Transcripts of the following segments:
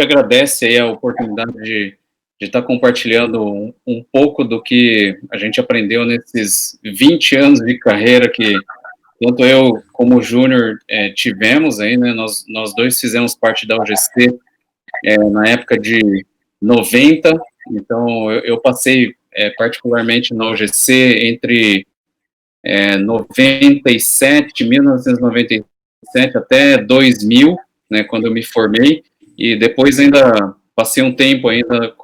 agradece aí a oportunidade de estar compartilhando um pouco do que a gente aprendeu nesses 20 anos de carreira que tanto eu como o Júnior tivemos aí, né? Nós dois fizemos parte da UGC na época de 90, então eu passei particularmente na UGC entre 1997 até 2000, né, quando eu me formei, e depois ainda passei um tempo ainda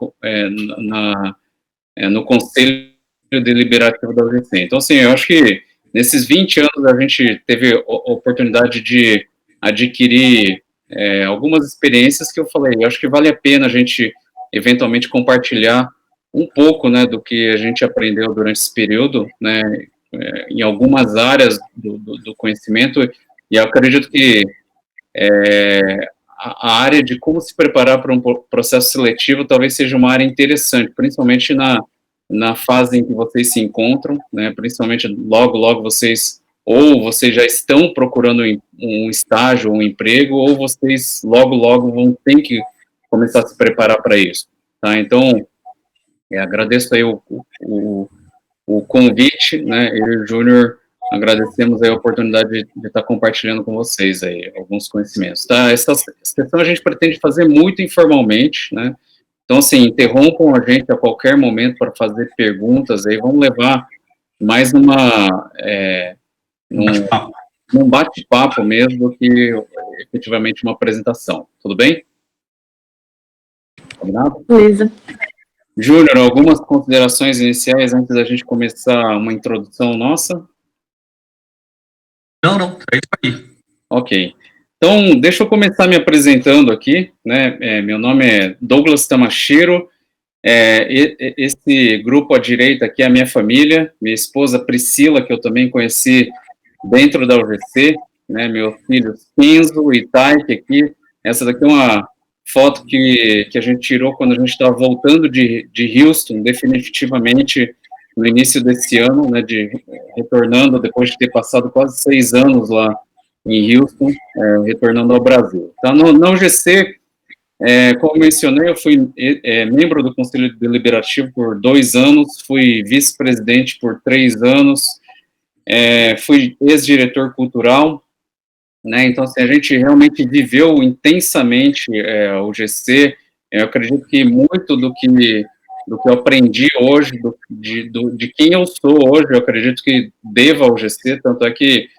no Conselho Deliberativo da UGC. Então, assim, eu acho que nesses 20 anos a gente teve a oportunidade de adquirir algumas experiências que eu falei, eu acho que vale a pena a gente eventualmente compartilhar um pouco, né, do que a gente aprendeu durante esse período, né, em algumas áreas do conhecimento, e eu acredito que a área de como se preparar para um processo seletivo talvez seja uma área interessante, principalmente na fase em que vocês se encontram, né, principalmente logo vocês já estão procurando um estágio, um emprego, ou vocês logo vão ter que começar a se preparar para isso, tá? Então, agradeço aí o convite, né, eu e o Júnior agradecemos aí a oportunidade de estar compartilhando com vocês aí alguns conhecimentos, tá? Essa sessão a gente pretende fazer muito informalmente, né, então, assim, interrompam a gente a qualquer momento para fazer perguntas aí, vamos levar mais num bate-papo mesmo do que efetivamente uma apresentação, tudo bem? Combinado? Beleza. Júnior, algumas considerações iniciais antes da gente começar uma introdução nossa? Não, é isso aí. Ok. Então, deixa eu começar me apresentando aqui, né? Meu nome é Douglas Tamashiro, esse grupo à direita aqui é a minha família, minha esposa Priscila, que eu também conheci dentro da UGC, né? Meus filhos Kenzo e Taiki aqui, essa daqui é uma foto que a gente tirou quando a gente estava voltando de Houston, definitivamente no início desse ano, né, retornando depois de ter passado quase 6 anos lá em Houston, retornando ao Brasil. Então, na UGC, como mencionei, eu fui membro do Conselho Deliberativo por 2 anos, fui vice-presidente por 3 anos, fui ex-diretor cultural, né, então, assim, a gente realmente viveu intensamente o GC. Eu acredito que muito do que eu aprendi hoje, de quem eu sou hoje, eu acredito que devo ao GC, tanto é que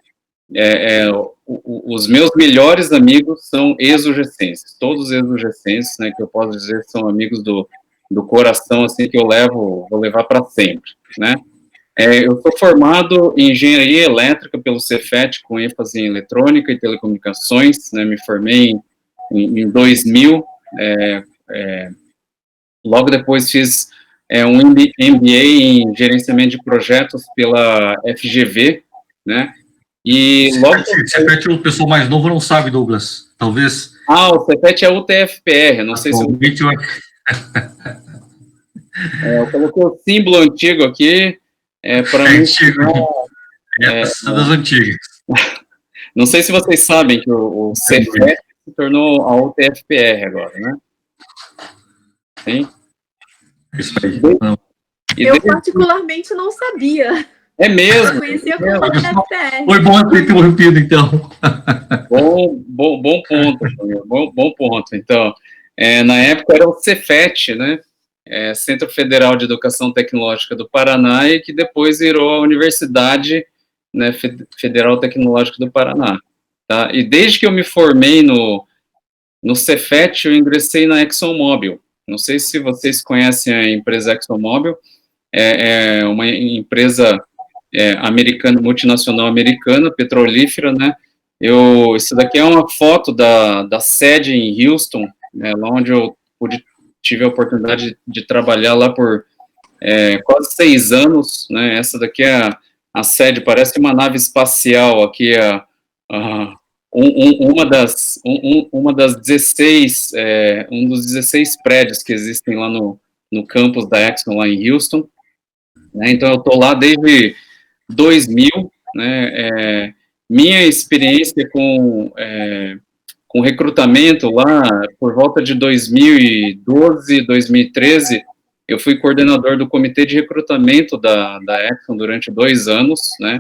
os meus melhores amigos são ex-UGCenses, todos ex-UGCenses, né, que eu posso dizer que são amigos do coração, assim, que eu vou levar para sempre, né. Eu sou formado em Engenharia Elétrica pelo Cefet, com ênfase em Eletrônica e Telecomunicações, né, me formei em 2000, logo depois fiz um MBA em Gerenciamento de Projetos pela FGV, né, e logo... Cefet, o pessoal mais novo não sabe, Douglas, talvez... o Cefet é o TFPR, não sei se... Eu coloquei o símbolo antigo aqui, para mim... das antigas. Não sei se vocês sabem que o Cefet se tornou a UTFPR agora, né? Sim? Isso aí. Eu particularmente não sabia. É mesmo? Eu conhecia como UTFPR. Foi bom ter interrompido, então. Bom ponto, bom ponto. Então, na época era o Cefet, né? Centro Federal de Educação Tecnológica do Paraná, e que depois virou a Universidade, né, Federal Tecnológica do Paraná. Tá? E desde que eu me formei no Cefet, eu ingressei na ExxonMobil. Não sei se vocês conhecem a empresa ExxonMobil, é uma empresa americana, multinacional americana, petrolífera, né? Isso daqui é uma foto da sede em Houston, né, lá onde eu tive a oportunidade de trabalhar lá por quase 6 anos, né? Essa daqui é a sede, parece uma nave espacial aqui, uma das 16, um dos 16 prédios que existem lá no campus da Exxon, lá em Houston, né? Então, eu estou lá desde 2000, né? Minha experiência com com recrutamento lá, por volta de 2012, 2013, eu fui coordenador do comitê de recrutamento da Exxon durante 2 anos, né,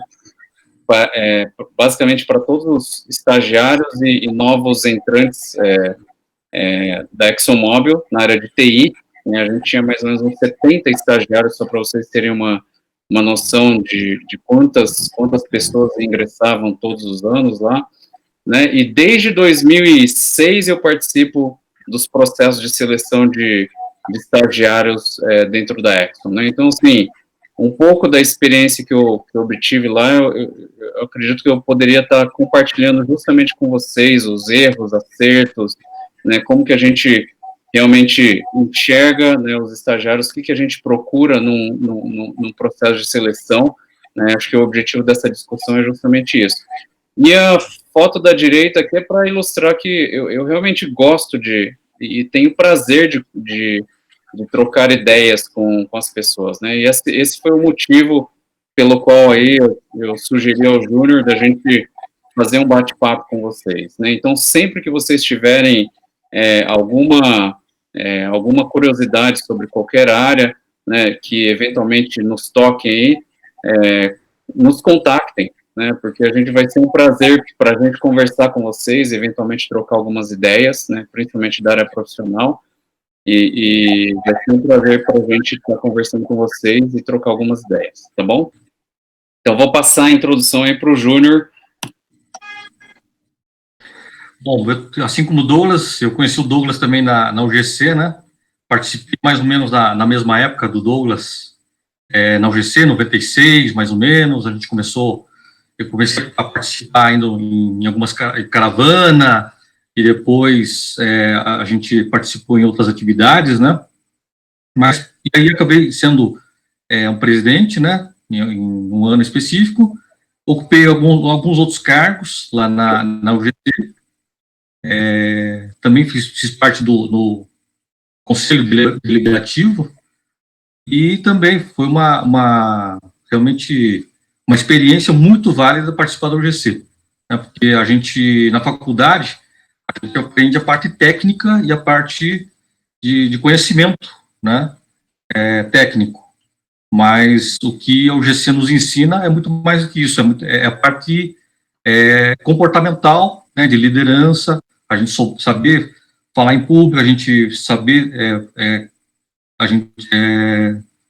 basicamente para todos os estagiários e novos entrantes da ExxonMobil na área de TI, né, a gente tinha mais ou menos uns 70 estagiários, só para vocês terem uma noção de quantas pessoas ingressavam todos os anos lá, né, e desde 2006 eu participo dos processos de seleção de estagiários dentro da Exxon, né, então, assim, um pouco da experiência que eu obtive lá, eu acredito que eu poderia estar compartilhando justamente com vocês os erros, acertos, né, como que a gente realmente enxerga, né, os estagiários, o que a gente procura num processo de seleção, né, acho que o objetivo dessa discussão é justamente isso. E a foto da direita aqui é para ilustrar que eu realmente gosto e tenho prazer de trocar ideias com as pessoas, né, e esse foi o motivo pelo qual aí eu sugeri ao Júnior da gente fazer um bate-papo com vocês, né, então sempre que vocês tiverem alguma curiosidade sobre qualquer área, né, que eventualmente nos toquem aí, nos contactem, né, porque a gente vai ser um prazer para a gente conversar com vocês, eventualmente trocar algumas ideias, né, principalmente da área profissional, e vai ser um prazer para a gente estar conversando com vocês e trocar algumas ideias, tá bom? Então, vou passar a introdução aí para o Júnior. Bom, assim como o Douglas, eu conheci o Douglas também na UGC, né? Participei mais ou menos na mesma época do Douglas, na UGC, 96, mais ou menos. Eu comecei a participar indo em algumas caravanas, e depois a gente participou em outras atividades, né? E aí acabei sendo um presidente, né? Em um ano específico. Ocupei alguns outros cargos lá na UGC. Também fiz parte do Conselho Deliberativo, e também foi realmente uma experiência muito válida participar da UGC, né, porque a gente, na faculdade, a gente aprende a parte técnica e a parte de conhecimento, né, técnico, mas o que a UGC nos ensina é muito mais do que isso, é a parte comportamental, né, de liderança, a gente saber falar em público, a gente saber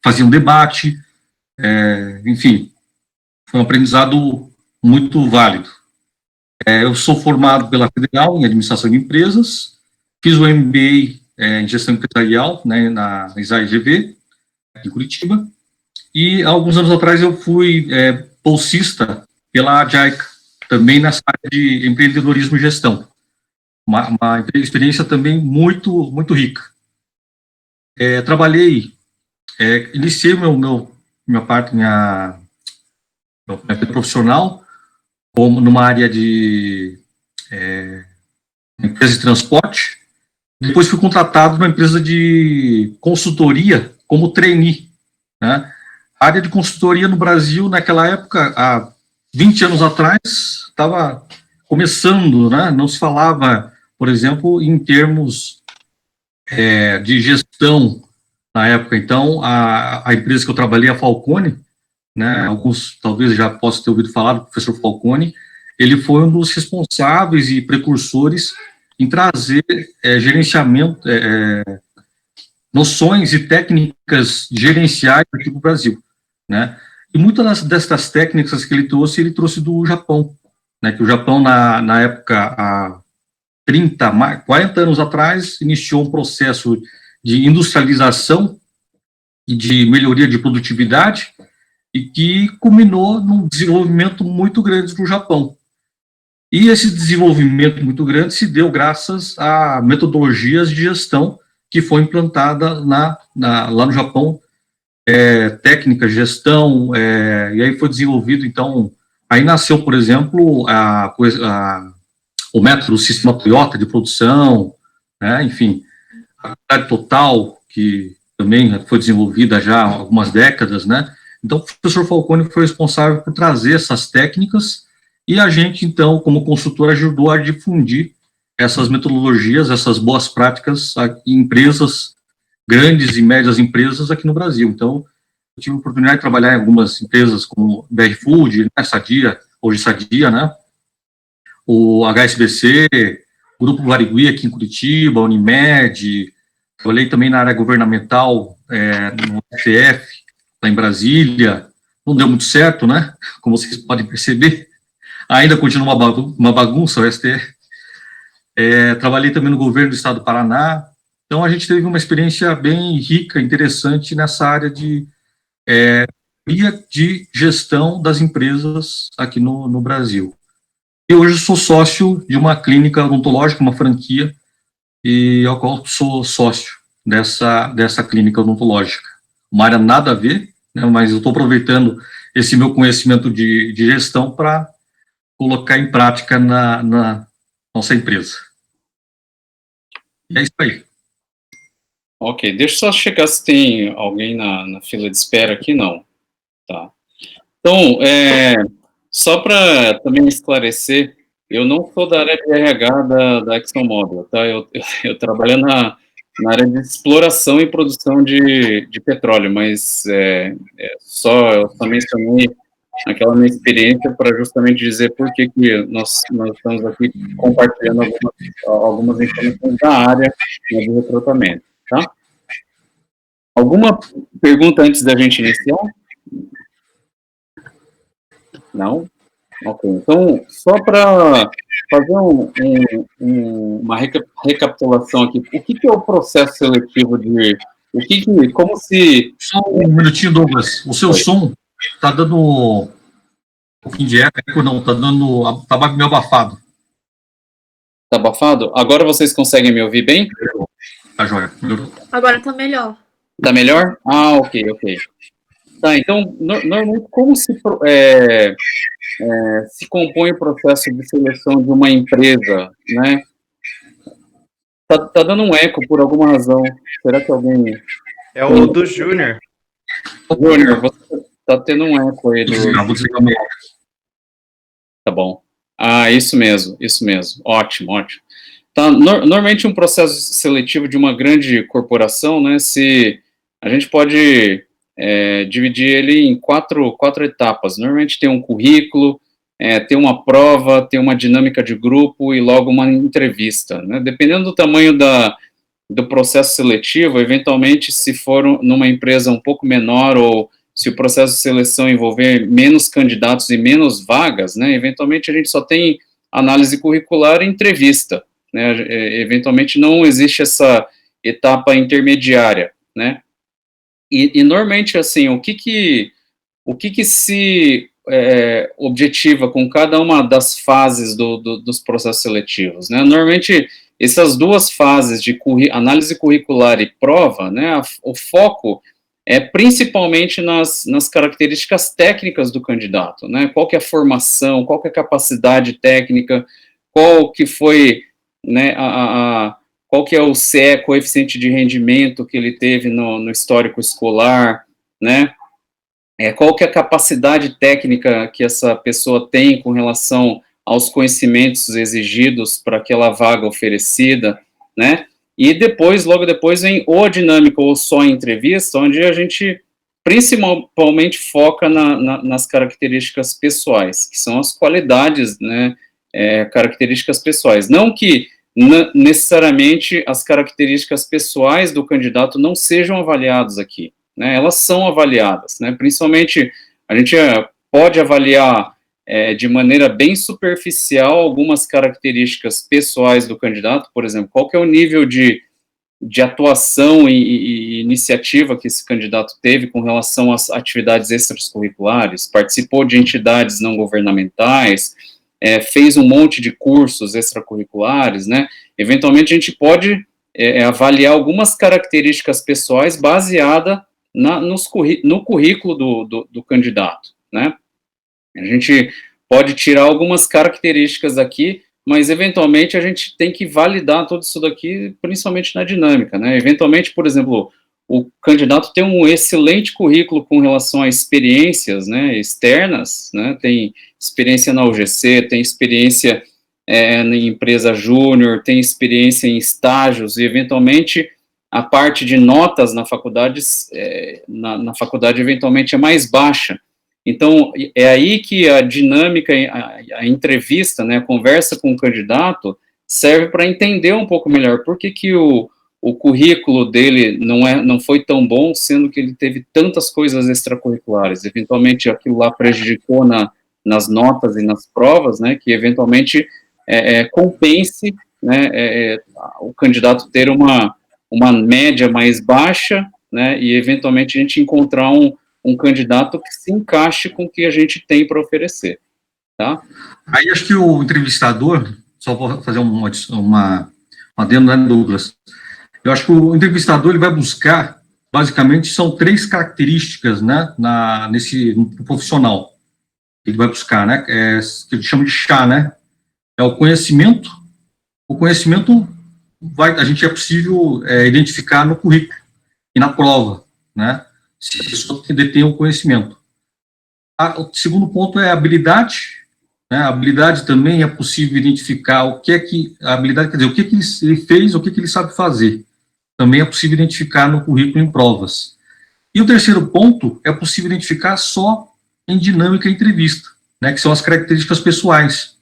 fazer um debate, enfim, foi um aprendizado muito válido. Eu sou formado pela Federal em Administração de Empresas, fiz o MBA em Gestão Empresarial, né, na ISAE-GV, aqui em Curitiba, e há alguns anos atrás eu fui bolsista pela JICA, também nessa área de empreendedorismo e gestão. Uma experiência também muito, muito rica. Iniciei minha vida profissional numa área de empresa de transporte. Depois fui contratado numa empresa de consultoria como trainee, né? A área de consultoria no Brasil, naquela época, há 20 anos atrás, estava começando, né? Não se falava, por exemplo, em termos de gestão na época. Então, a empresa que eu trabalhei, a Falcone, né, alguns talvez já possam ter ouvido falar do professor Falcone, ele foi um dos responsáveis e precursores em trazer gerenciamento, noções e técnicas gerenciais aqui para o Brasil, né? E muitas dessas técnicas que ele trouxe do Japão, né? Que o Japão, na época, há 40 anos atrás, iniciou um processo de industrialização e de melhoria de produtividade, e que culminou num desenvolvimento muito grande no Japão. E esse desenvolvimento muito grande se deu graças a metodologias de gestão que foi implantada lá no Japão, técnica, gestão, e aí foi desenvolvido, então, aí nasceu, por exemplo, o método, o sistema Toyota de produção, né, enfim, a qualidade total, que também foi desenvolvida já há algumas décadas, né. Então, o professor Falcone foi responsável por trazer essas técnicas, e a gente, então, como consultor, ajudou a difundir essas metodologias, essas boas práticas em empresas, grandes e médias empresas aqui no Brasil. Então, eu tive a oportunidade de trabalhar em algumas empresas como BR Food, né, Sadia, hoje Sadia, né, o HSBC, Grupo Varigui aqui em Curitiba, Unimed, trabalhei também na área governamental, no STF, lá em Brasília, não deu muito certo, né, como vocês podem perceber, ainda continua uma bagunça o STF. Trabalhei também no governo do estado do Paraná, então a gente teve uma experiência bem rica, interessante nessa área de gestão das empresas aqui no Brasil. E hoje sou sócio de uma clínica odontológica, uma franquia, e ao qual sou sócio dessa clínica odontológica. Uma área nada a ver, né, mas eu estou aproveitando esse meu conhecimento de gestão para colocar em prática na nossa empresa. E é isso aí. Ok, deixa eu só checar se tem alguém na fila de espera aqui, não. Tá. Então, só para também esclarecer, eu não sou da área de RH da ExxonMobil, tá? Eu trabalho na área de exploração e produção de petróleo, mas eu só mencionei aquela minha experiência para justamente dizer por que nós estamos aqui compartilhando algumas informações da área de recrutamento, tá? Alguma pergunta antes da gente iniciar? Não? Ok, então, só para fazer uma recapitulação aqui, o que é o processo seletivo como se... Só um minutinho, Douglas, o seu som está dando um pouquinho de eco, não, está meio abafado. Está abafado? Agora vocês conseguem me ouvir bem? Tá joia. Agora tá melhor. Tá melhor? Ah, ok. Tá, então, normalmente, como se compõe o processo de seleção de uma empresa, né? Tá dando um eco por alguma razão. Será que alguém... É o do Júnior. Júnior, você tá tendo um eco aí do... Vou desligar meu... Tá bom. Ah, isso mesmo. Ótimo. Tá, normalmente um processo seletivo de uma grande corporação, né, a gente pode dividir ele em quatro etapas. Normalmente tem um currículo, tem uma prova, tem uma dinâmica de grupo e logo uma entrevista, né? Dependendo do tamanho do processo seletivo, eventualmente, se for numa empresa um pouco menor ou se o processo de seleção envolver menos candidatos e menos vagas, né, eventualmente a gente só tem análise curricular e entrevista, né, eventualmente não existe essa etapa intermediária, né, e normalmente, assim, o que se objetiva com cada uma das fases dos processos seletivos, né, normalmente essas duas fases de análise curricular e prova, né, o foco principalmente nas características técnicas do candidato, né, qual que é a formação, qual que é a capacidade técnica, qual que foi, né, qual que é o CE, coeficiente de rendimento que ele teve no histórico escolar, né, qual que é a capacidade técnica que essa pessoa tem com relação aos conhecimentos exigidos para aquela vaga oferecida, né, e depois, logo depois, vem ou a dinâmica ou só a entrevista, onde a gente principalmente foca nas características pessoais, que são as qualidades, né, características pessoais. Não que necessariamente as características pessoais do candidato não sejam avaliadas aqui, né, elas são avaliadas, né, principalmente a gente pode avaliar de maneira bem superficial algumas características pessoais do candidato, por exemplo, qual que é o nível de atuação e iniciativa que esse candidato teve com relação às atividades extracurriculares, participou de entidades não governamentais, fez um monte de cursos extracurriculares, né, eventualmente a gente pode avaliar algumas características pessoais baseada no currículo do candidato, né. A gente pode tirar algumas características aqui, mas eventualmente a gente tem que validar tudo isso daqui, principalmente na dinâmica, né? Eventualmente, por exemplo, o candidato tem um excelente currículo com relação a experiências, né, externas, né? Tem experiência na UGC, tem experiência em empresa júnior, tem experiência em estágios, e eventualmente a parte de notas na faculdade, na faculdade eventualmente é mais baixa. Então, é aí que a dinâmica, a entrevista, né, a conversa com o candidato, serve para entender um pouco melhor por que o currículo dele não foi tão bom, sendo que ele teve tantas coisas extracurriculares. Eventualmente, aquilo lá prejudicou nas notas e nas provas, né, que eventualmente compense, né, o candidato ter uma média mais baixa, né, e eventualmente a gente encontrar um candidato que se encaixe com o que a gente tem para oferecer, tá? Aí acho que o entrevistador, só vou fazer uma adendo, né, Douglas? Eu acho que o entrevistador ele vai buscar, basicamente, são 3 características, né, no profissional. Ele vai buscar, né, que ele chama de chá, né? É o conhecimento. O conhecimento a gente é possível identificar no currículo e na prova, né? Se a pessoa detém o conhecimento. O segundo ponto é a habilidade, né? A habilidade também é possível identificar o que é que a habilidade, quer dizer, o que ele fez, o que ele sabe fazer. Também é possível identificar no currículo em provas. E o terceiro ponto é possível identificar só em dinâmica e entrevista, né? Que são as características pessoais.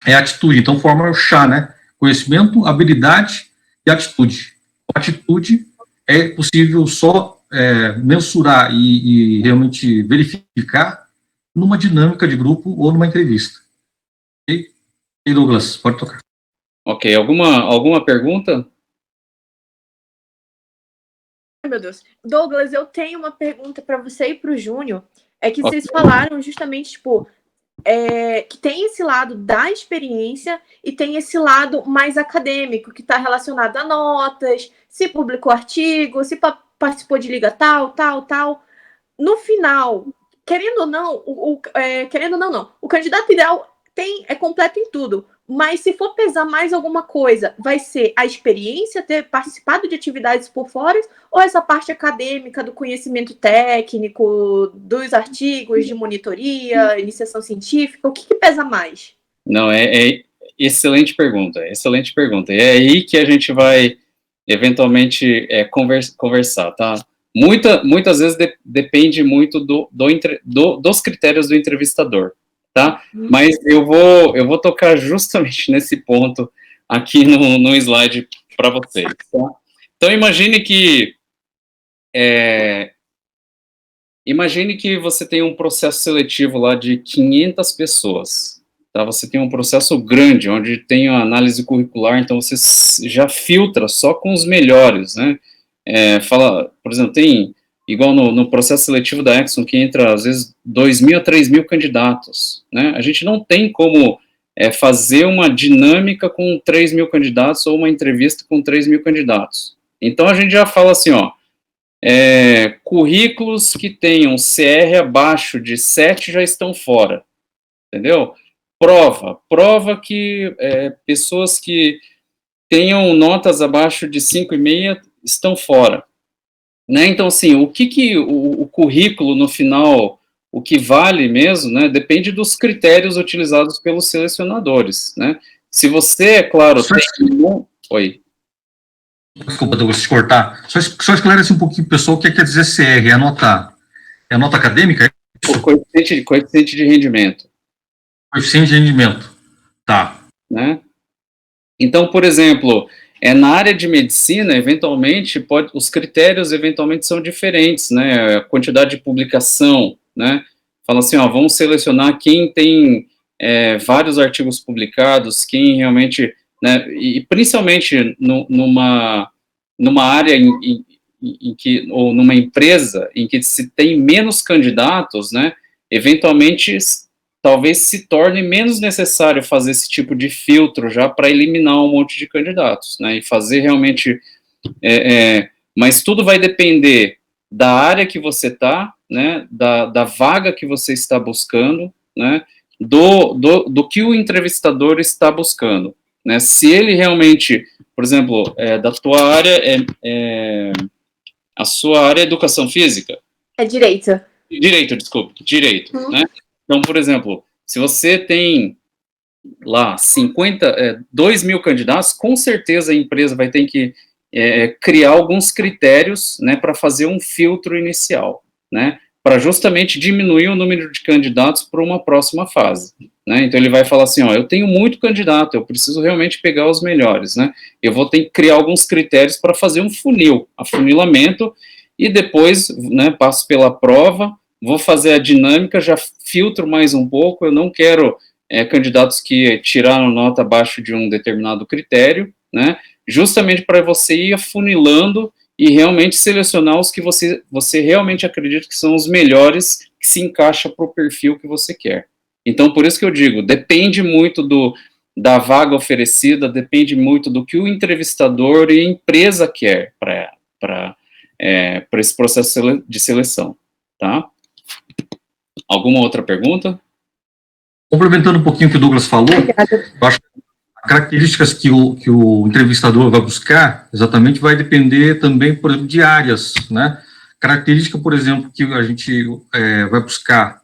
É a atitude, então forma o chá, né? Conhecimento, habilidade e atitude. A atitude é possível só mensurar e realmente verificar numa dinâmica de grupo ou numa entrevista. Ok? E Douglas, pode tocar. Ok, alguma pergunta? Ai, meu Deus. Douglas, eu tenho uma pergunta para você e para o Júnior. É que Ok. vocês falaram justamente, tipo, que tem esse lado da experiência e tem esse lado mais acadêmico, que está relacionado a notas, se publicou artigo, se participou de liga tal. No final, querendo ou não, o candidato ideal é completo em tudo. Mas se for pesar mais alguma coisa, vai ser a experiência, ter participado de atividades por fora, ou essa parte acadêmica do conhecimento técnico, dos artigos de monitoria, iniciação científica, o que pesa mais? Não, excelente pergunta, excelente pergunta. E é aí que a gente vai, eventualmente, conversar, tá? Muitas vezes depende muito dos critérios do entrevistador, tá? Mas eu vou tocar justamente nesse ponto aqui no slide para vocês, tá? Então, imagine que você tem um processo seletivo lá de 500 pessoas, tá? Você tem um processo grande, onde tem a análise curricular, então você já filtra só com os melhores, né? Por exemplo, tem, igual no processo seletivo da Exxon, que entra, às vezes, 2.000 a 3.000 candidatos, né? A gente não tem como fazer uma dinâmica com 3.000 candidatos ou uma entrevista com 3.000 candidatos. Então, a gente já fala assim, ó, currículos que tenham CR abaixo de 7 já estão fora, entendeu? Prova que pessoas que tenham notas abaixo de 5,5 estão fora, né? Então, assim, o que o currículo, no final, o que vale mesmo, né, depende dos critérios utilizados pelos selecionadores, né? Se você, é claro, tem... Oi. Desculpa, Douglas, te cortar. Só esclarece um pouquinho, pessoal, o que quer dizer CR, é anotar. É nota acadêmica? Por coeficiente de rendimento. Coeficiente de rendimento. Tá. Né? Então, por exemplo, na área de medicina, eventualmente, os critérios eventualmente são diferentes, né? A quantidade de publicação, né? Fala assim, ó, vamos selecionar quem tem vários artigos publicados, quem realmente, né? E principalmente numa área em que, ou numa empresa em que se tem menos candidatos, né? Eventualmente talvez se torne menos necessário fazer esse tipo de filtro já para eliminar um monte de candidatos, né, e fazer realmente, mas tudo vai depender da área que você está, né, da vaga que você está buscando, né, do que o entrevistador está buscando, né, se ele realmente, por exemplo, da tua área, a sua área é educação física? É direito. Direito, né? Então, por exemplo, se você tem lá 2 mil candidatos, com certeza a empresa vai ter que criar alguns critérios, né, para fazer um filtro inicial, né, para justamente diminuir o número de candidatos para uma próxima fase, né. Então ele vai falar assim, ó, eu tenho muito candidato, eu preciso realmente pegar os melhores, né, eu vou ter que criar alguns critérios para fazer um afunilamento, e depois, né, passo pela prova, vou fazer a dinâmica, já filtro mais um pouco, eu não quero candidatos que tiraram nota abaixo de um determinado critério, né, justamente para você ir afunilando e realmente selecionar os que você realmente acredita que são os melhores, que se encaixa para o perfil que você quer. Então, por isso que eu digo, depende muito da vaga oferecida, depende muito do que o entrevistador e a empresa quer para esse processo de seleção, tá? Alguma outra pergunta? Complementando um pouquinho o que o Douglas falou, eu acho que as características que o entrevistador vai buscar, exatamente, vai depender também, por exemplo, de áreas, né? Característica, por exemplo, que a gente vai buscar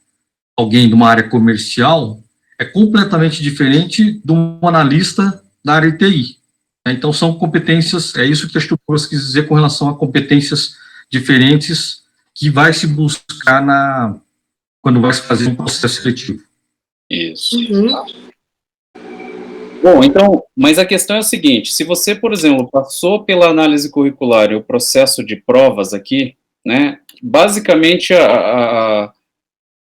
alguém de uma área comercial é completamente diferente de um analista da área de TI. Né? Então, são competências, é isso que a Douglas quis dizer com relação a competências diferentes que vai se buscar quando vai se fazer um processo seletivo. Isso. Bom, então, mas a questão é a seguinte, se você, por exemplo, passou pela análise curricular e o processo de provas aqui, né, basicamente,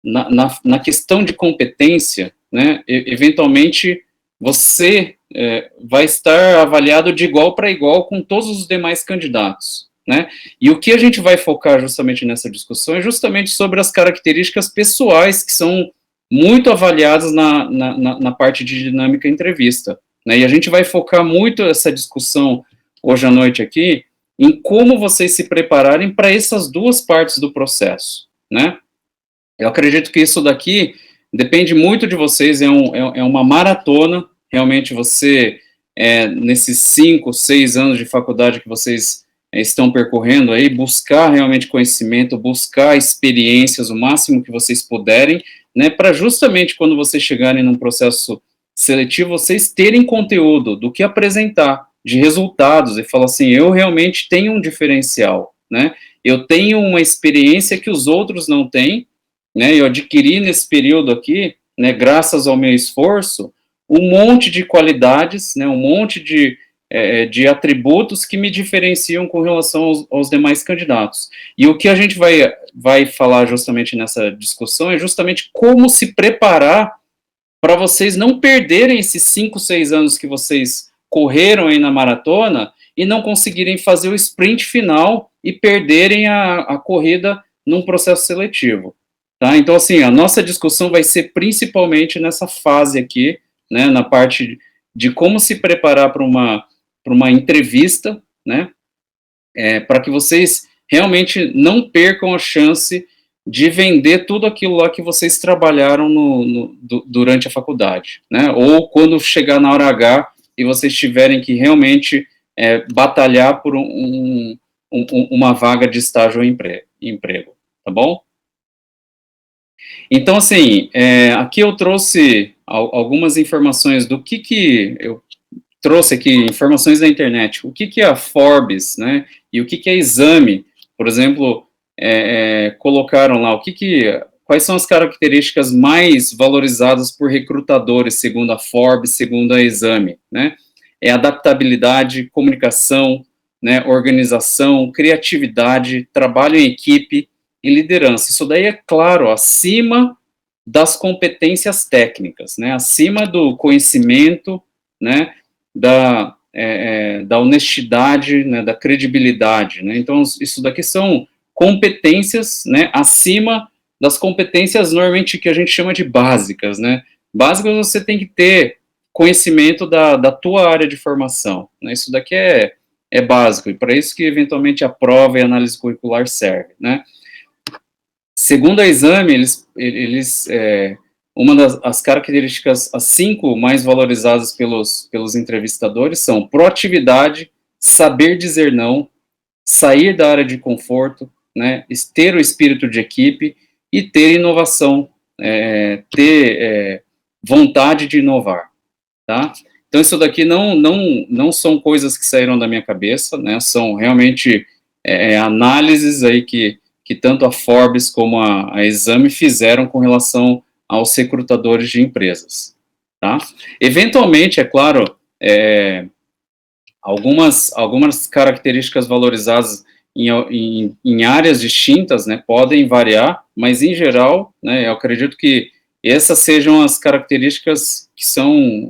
na questão de competência, né, eventualmente, você vai estar avaliado de igual para igual com todos os demais candidatos, né, e o que a gente vai focar justamente nessa discussão é justamente sobre as características pessoais que são muito avaliadas na parte de dinâmica entrevista, né, e a gente vai focar muito essa discussão hoje à noite aqui, em como vocês se prepararem para essas duas partes do processo, né. Eu acredito que isso daqui depende muito de vocês, é uma maratona, realmente você, nesses 5, 6 anos de faculdade que vocês estão percorrendo aí, buscar realmente conhecimento, buscar experiências, o máximo que vocês puderem, né, para justamente quando vocês chegarem num processo seletivo, vocês terem conteúdo do que apresentar, de resultados, e falar assim, eu realmente tenho um diferencial, né, eu tenho uma experiência que os outros não têm, né, eu adquiri nesse período aqui, né, graças ao meu esforço, um monte de qualidades, né, um monte de atributos que me diferenciam com relação aos demais candidatos. E o que a gente vai falar justamente nessa discussão é justamente como se preparar para vocês não perderem esses 5, 6 anos que vocês correram aí na maratona e não conseguirem fazer o sprint final e perderem a corrida num processo seletivo. Tá? Então, assim, a nossa discussão vai ser principalmente nessa fase aqui, né, na parte de como se preparar para uma entrevista, né, para que vocês realmente não percam a chance de vender tudo aquilo lá que vocês trabalharam durante a faculdade, né, ou quando chegar na hora H e vocês tiverem que realmente batalhar por uma vaga de estágio ou emprego, tá bom? Então, assim, aqui eu trouxe algumas informações do que eu trouxe aqui, informações da internet, o que é a Forbes, né, e o que é Exame, por exemplo, colocaram lá, quais são as características mais valorizadas por recrutadores, segundo a Forbes, segundo a Exame, né, adaptabilidade, comunicação, né, organização, criatividade, trabalho em equipe, e liderança. Isso daí é, claro, acima das competências técnicas, né, acima do conhecimento, né, da honestidade, né, da credibilidade, né, então isso daqui são competências, né, acima das competências normalmente que a gente chama de básicas, né, básicas você tem que ter conhecimento da tua área de formação, né, isso daqui é básico, e para isso que eventualmente a prova e a análise curricular serve, né. Segundo a Exame, uma das características, as 5 mais valorizadas pelos entrevistadores são proatividade, saber dizer não, sair da área de conforto, né, ter o espírito de equipe e ter inovação, ter vontade de inovar, tá? Então, isso daqui não são coisas que saíram da minha cabeça, né? São realmente análises aí que tanto a Forbes como a Exame fizeram com relação aos recrutadores de empresas, tá? Eventualmente, é claro, algumas características valorizadas em áreas distintas, né, podem variar, mas em geral, né, eu acredito que essas sejam as características que são,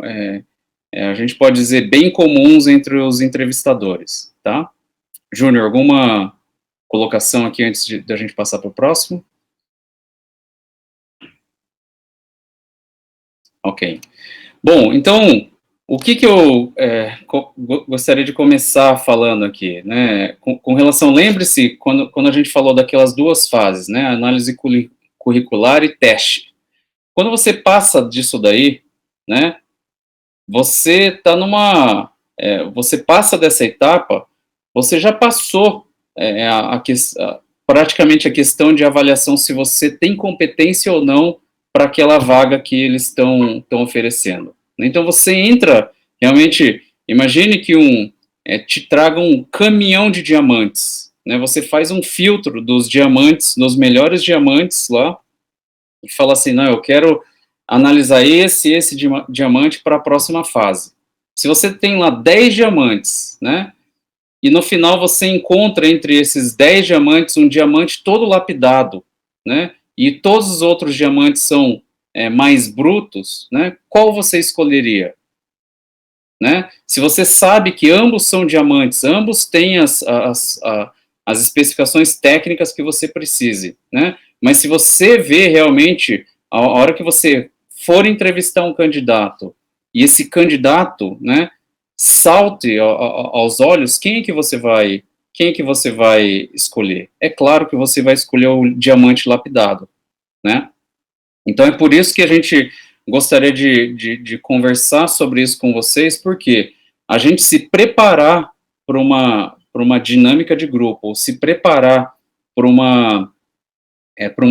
a gente pode dizer, bem comuns entre os entrevistadores, tá? Júnior, alguma colocação aqui antes da gente passar para o próximo? Ok. Bom, então, o que eu gostaria de começar falando aqui, né, com relação, lembre-se, quando a gente falou daquelas duas fases, né, análise curricular e teste. Quando você passa disso daí, né, você está você passa dessa etapa, você já passou praticamente a questão de avaliação se você tem competência ou não para aquela vaga que eles estão oferecendo. Então, você entra, realmente, imagine que te traga um caminhão de diamantes, né, você faz um filtro dos diamantes, dos melhores diamantes lá, e fala assim, não, eu quero analisar esse diamante para a próxima fase. Se você tem lá 10 diamantes, né, e no final você encontra entre esses 10 diamantes um diamante todo lapidado, né, e todos os outros diamantes são mais brutos, né, qual você escolheria? Né? Se você sabe que ambos são diamantes, ambos têm as especificações técnicas que você precise, né? Mas se você vê realmente, a hora que você for entrevistar um candidato, e esse candidato, né, salte aos olhos, quem é que você vai escolher? É claro que você vai escolher o diamante lapidado, né? Então é por isso que a gente gostaria de conversar sobre isso com vocês, porque a gente se preparar para uma dinâmica de grupo, ou se preparar para uma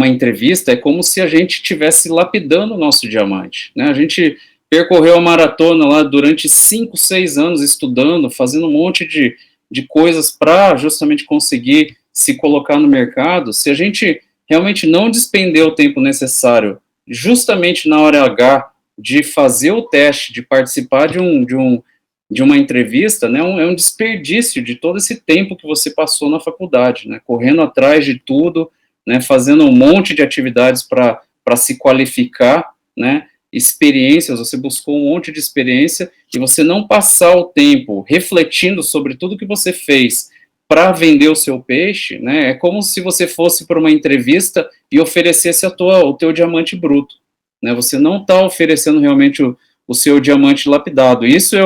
entrevista, é como se a gente estivesse lapidando o nosso diamante, né? A gente percorreu a maratona lá durante 5, 6 anos estudando, fazendo um monte de coisas para justamente conseguir se colocar no mercado. Se a gente realmente não despender o tempo necessário justamente na hora H de fazer o teste, de participar de uma entrevista, né, é um desperdício de todo esse tempo que você passou na faculdade, né, correndo atrás de tudo, né, fazendo um monte de atividades para se qualificar, né, experiências, você buscou um monte de experiência, e você não passar o tempo refletindo sobre tudo que você fez para vender o seu peixe, né, é como se você fosse para uma entrevista e oferecesse o teu diamante bruto, né, você não está oferecendo realmente o seu diamante lapidado. Isso é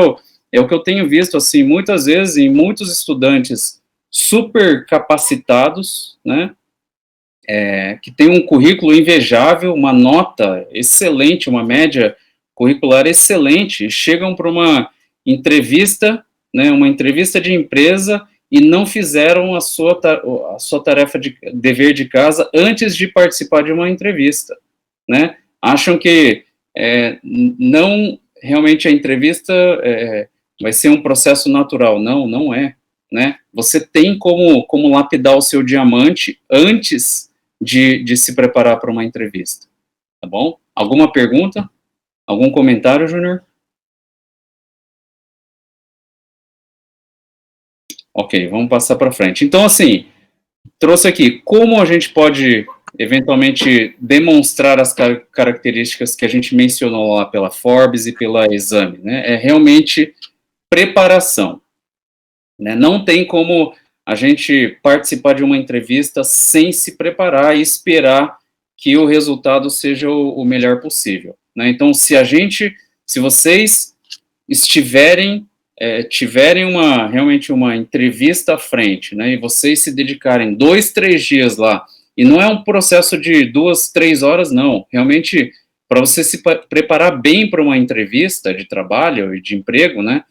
o que eu tenho visto, assim, muitas vezes em muitos estudantes super capacitados, né, que tem um currículo invejável, uma nota excelente, uma média curricular excelente, chegam para uma entrevista, né, uma entrevista de empresa, e não fizeram a sua tarefa de dever de casa antes de participar de uma entrevista, né? Acham que não realmente a entrevista vai ser um processo natural. Não é, né? Você tem como lapidar o seu diamante antes de se preparar para uma entrevista, tá bom? Alguma pergunta? Algum comentário, Júnior? Ok, vamos passar para frente. Então, assim, trouxe aqui como a gente pode, eventualmente, demonstrar as características que a gente mencionou lá pela Forbes e pela Exame, né? É realmente preparação, né? Não tem como a gente participar de uma entrevista sem se preparar e esperar que o resultado seja o melhor possível, né? Então, se vocês tiverem realmente uma entrevista à frente, né, e vocês se dedicarem 2, 3 dias lá, e não é um processo de 2, 3 horas, não, realmente, para você se preparar bem para uma entrevista de trabalho e de emprego, né,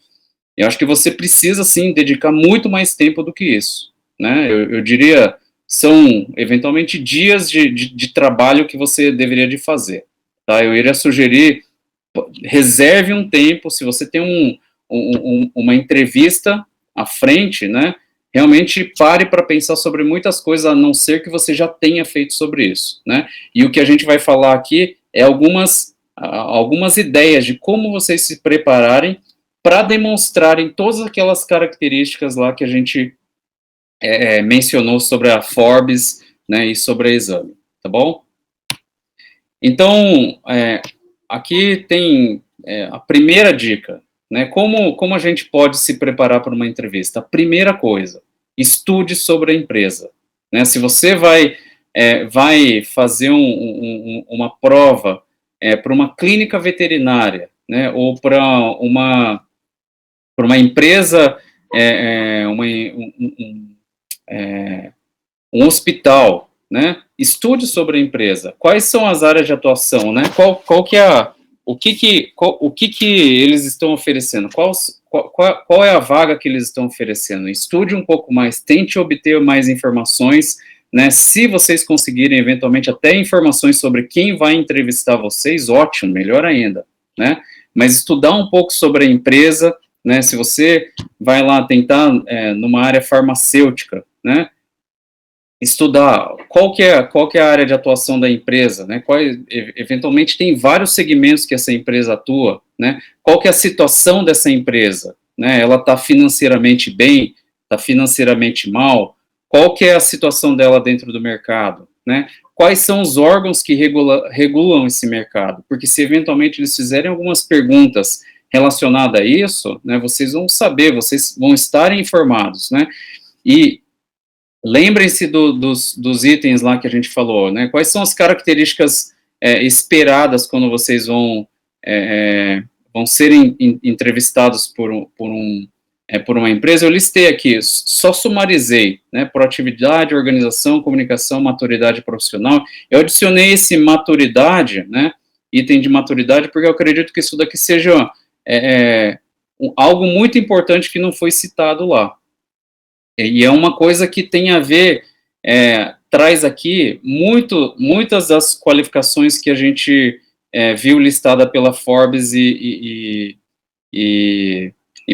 eu acho que você precisa, sim, dedicar muito mais tempo do que isso, né, eu diria, são, eventualmente, dias de trabalho que você deveria de fazer, tá, eu iria sugerir reserve um tempo, se você tem uma entrevista à frente, né, realmente pare para pensar sobre muitas coisas, a não ser que você já tenha feito sobre isso, né, e o que a gente vai falar aqui é algumas ideias de como vocês se prepararem para demonstrarem todas aquelas características lá que a gente mencionou sobre a Forbes, né, e sobre a Exame, tá bom? Então, aqui tem a primeira dica, né, como a gente pode se preparar para uma entrevista? A primeira coisa, estude sobre a empresa, né, se você vai fazer uma prova para uma clínica veterinária, né, ou para uma empresa, um hospital, né? Estude sobre a empresa. Quais são as áreas de atuação, né? Qual que é o que eles estão oferecendo? Qual é a vaga que eles estão oferecendo? Estude um pouco mais, tente obter mais informações, né? Se vocês conseguirem eventualmente até informações sobre quem vai entrevistar vocês, ótimo, melhor ainda, né? Mas estudar um pouco sobre a empresa, né? Se você vai lá tentar numa área farmacêutica, né? Estudar qual que é a área de atuação da empresa, né? Eventualmente tem vários segmentos que essa empresa atua, né? Qual que é a situação dessa empresa, né? Ela está financeiramente bem, está financeiramente mal? Qual que é a situação dela dentro do mercado, né? Quais são os órgãos que regulam esse mercado? Porque se eventualmente eles fizerem algumas perguntas relacionadas a isso, né? Vocês vão saber, vocês vão estar informados, né? E lembrem-se dos itens lá que a gente falou, né? Quais são as características esperadas quando vocês vão ser entrevistados por uma empresa? Eu listei aqui, só sumarizei, né? Proatividade, organização, comunicação, maturidade profissional. Eu adicionei esse maturidade, né? Item de maturidade, porque eu acredito que isso daqui seja algo muito importante que não foi citado lá. E é uma coisa que tem a ver, traz aqui muitas das qualificações que a gente viu listada pela Forbes e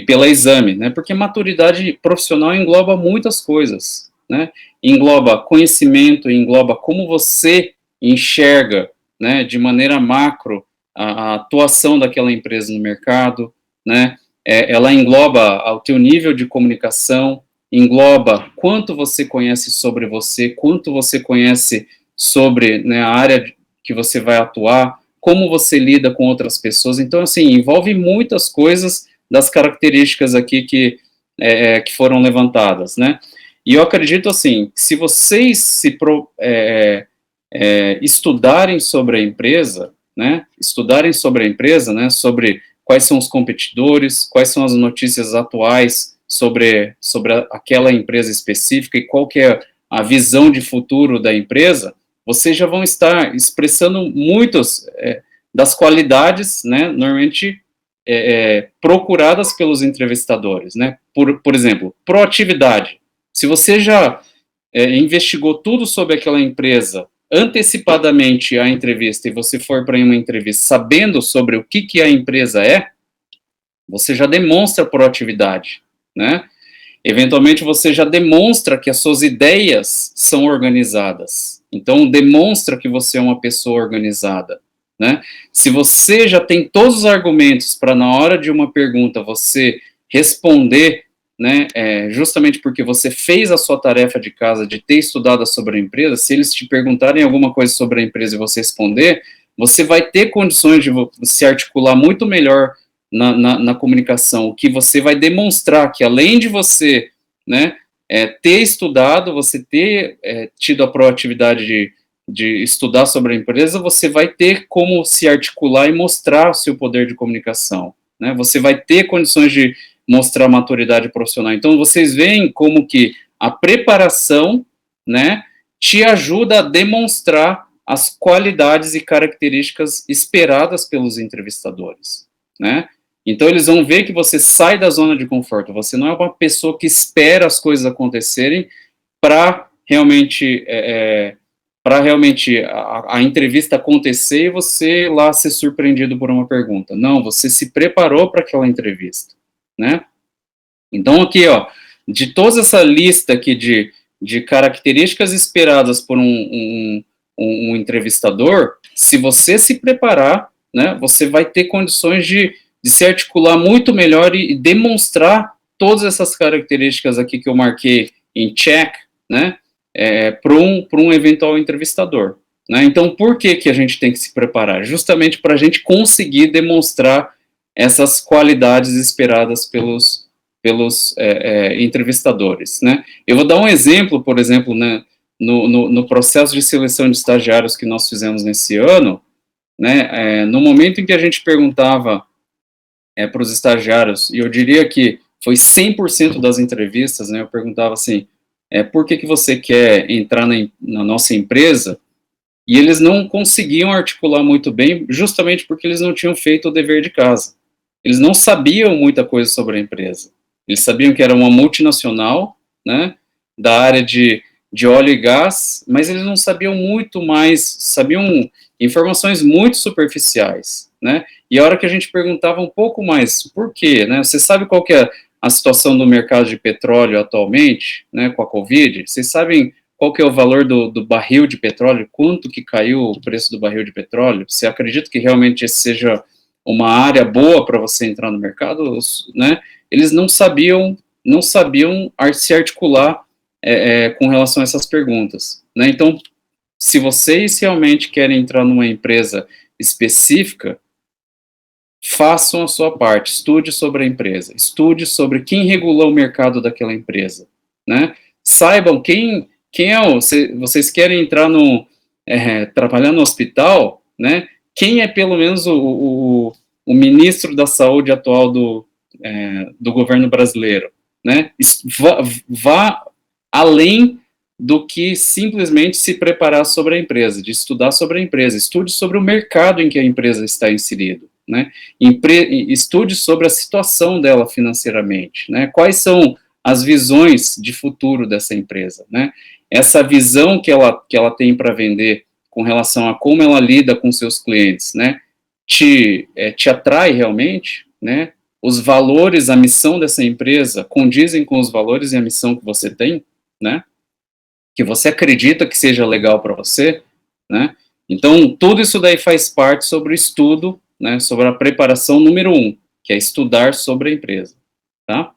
pela Exame, né? Porque maturidade profissional engloba muitas coisas, né? Engloba conhecimento, engloba como você enxerga, né, de maneira macro a atuação daquela empresa no mercado, né? Ela engloba o teu nível de comunicação, engloba quanto você conhece sobre você, quanto você conhece sobre, né, a área que você vai atuar, como você lida com outras pessoas. Então, assim, envolve muitas coisas das características aqui que foram levantadas, né? E eu acredito, assim, que se vocês estudarem sobre a empresa, né, sobre quais são os competidores, quais são as notícias atuais sobre aquela empresa específica e qual que é a visão de futuro da empresa, vocês já vão estar expressando muitas das qualidades, né, normalmente procuradas pelos entrevistadores, né? Por exemplo, proatividade. Se você já investigou tudo sobre aquela empresa antecipadamente à entrevista e você for para uma entrevista sabendo sobre o que a empresa você já demonstra proatividade, né? Eventualmente você já demonstra que as suas ideias são organizadas. Então demonstra que você é uma pessoa organizada, né? Se você já tem todos os argumentos para na hora de uma pergunta você responder, né, justamente porque você fez a sua tarefa de casa de ter estudado sobre a empresa, se eles te perguntarem alguma coisa sobre a empresa e você responder, você vai ter condições de se articular muito melhor na comunicação, o que você vai demonstrar que além de você, né, ter estudado, você ter tido a proatividade de estudar sobre a empresa, você vai ter como se articular e mostrar o seu poder de comunicação, né? Você vai ter condições de mostrar maturidade profissional. Então, vocês veem como que a preparação, né, te ajuda a demonstrar as qualidades e características esperadas pelos entrevistadores, né? Então, eles vão ver que você sai da zona de conforto, você não é uma pessoa que espera as coisas acontecerem para realmente para realmente a entrevista acontecer e você lá ser surpreendido por uma pergunta. Não, você se preparou para aquela entrevista, né? Então, aqui, ó, de toda essa lista aqui de características esperadas por um entrevistador, se você se preparar, né, você vai ter condições de se articular muito melhor e demonstrar todas essas características aqui que eu marquei em check, né, para um eventual entrevistador. Né? Então, por que a gente tem que se preparar? Justamente para a gente conseguir demonstrar essas qualidades esperadas pelos entrevistadores. Né? Eu vou dar um exemplo, por exemplo, né, no processo de seleção de estagiários que nós fizemos nesse ano, né, no momento em que a gente perguntava para os estagiários, e eu diria que foi 100% das entrevistas, né, eu perguntava assim, por que você quer entrar na nossa empresa? E eles não conseguiam articular muito bem, justamente porque eles não tinham feito o dever de casa. Eles não sabiam muita coisa sobre a empresa. Eles sabiam que era uma multinacional, né, da área de óleo e gás, mas eles não sabiam muito mais, sabiam informações muito superficiais, né, e a hora que a gente perguntava um pouco mais, por quê, né, você sabe qual que é a situação do mercado de petróleo atualmente, né, com a Covid? Vocês sabem qual que é o valor do barril de petróleo, quanto que caiu o preço do barril de petróleo? Você acredita que realmente esse seja uma área boa para você entrar no mercado, né? Eles não sabiam se articular com relação a essas perguntas, né? Então, se vocês realmente querem entrar numa empresa específica, façam a sua parte, estude sobre a empresa, estude sobre quem regula o mercado daquela empresa, né? Saibam quem vocês querem entrar trabalhar no hospital, né? Quem é pelo menos o ministro da saúde atual do governo brasileiro, né? Vá além do que simplesmente se preparar sobre a empresa, de estudar sobre a empresa, estude sobre o mercado em que a empresa está inserida, né? Estude sobre a situação dela financeiramente, né? Quais são as visões de futuro dessa empresa, né? Essa visão que ela tem para vender com relação a como ela lida com seus clientes, né? Te atrai realmente, né? Os valores, a missão dessa empresa condizem com os valores e a missão que você tem, né? Que você acredita que seja legal para você, né? Então, tudo isso daí faz parte sobre o estudo, né? Sobre a preparação número 1, que é estudar sobre a empresa, tá?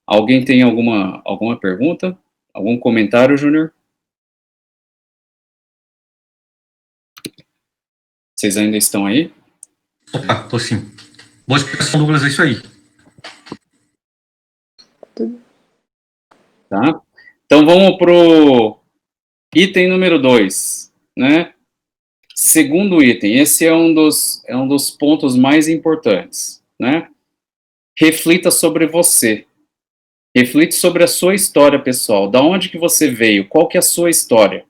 Alguém tem alguma pergunta? Algum comentário, Júnior? Vocês ainda estão aí? Opa, tô sim. Boa explicação, Douglas, é isso aí. Tá? Então, vamos pro item número 2, né? Segundo item, esse é um dos pontos mais importantes, né? Reflita sobre você. Reflita sobre a sua história pessoal. Da onde que você veio? Qual que é a sua história?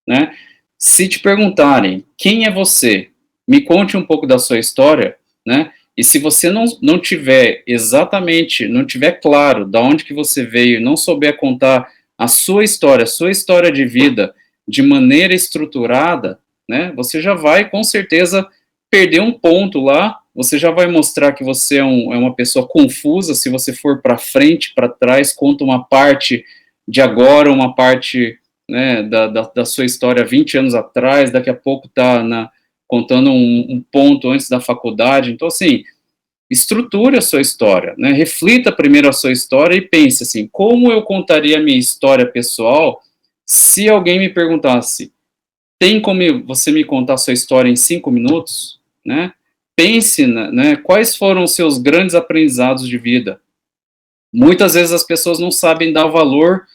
Né? Se te perguntarem quem é você, me conte um pouco da sua história, né? E se você não tiver exatamente, não tiver claro da onde que você veio, não souber contar a sua história de vida de maneira estruturada, né? Você já vai, com certeza, perder um ponto lá. Você já vai mostrar que você é uma pessoa confusa, se você for para frente, para trás, conta uma parte de agora, uma parte, né, da sua história 20 anos atrás, daqui a pouco está contando um ponto antes da faculdade. Então, assim, estruture a sua história, né, reflita primeiro a sua história e pense assim, como eu contaria a minha história pessoal se alguém me perguntasse, tem como você me contar a sua história em 5 minutos, né? Pense, né, quais foram os seus grandes aprendizados de vida. Muitas vezes as pessoas não sabem dar o valor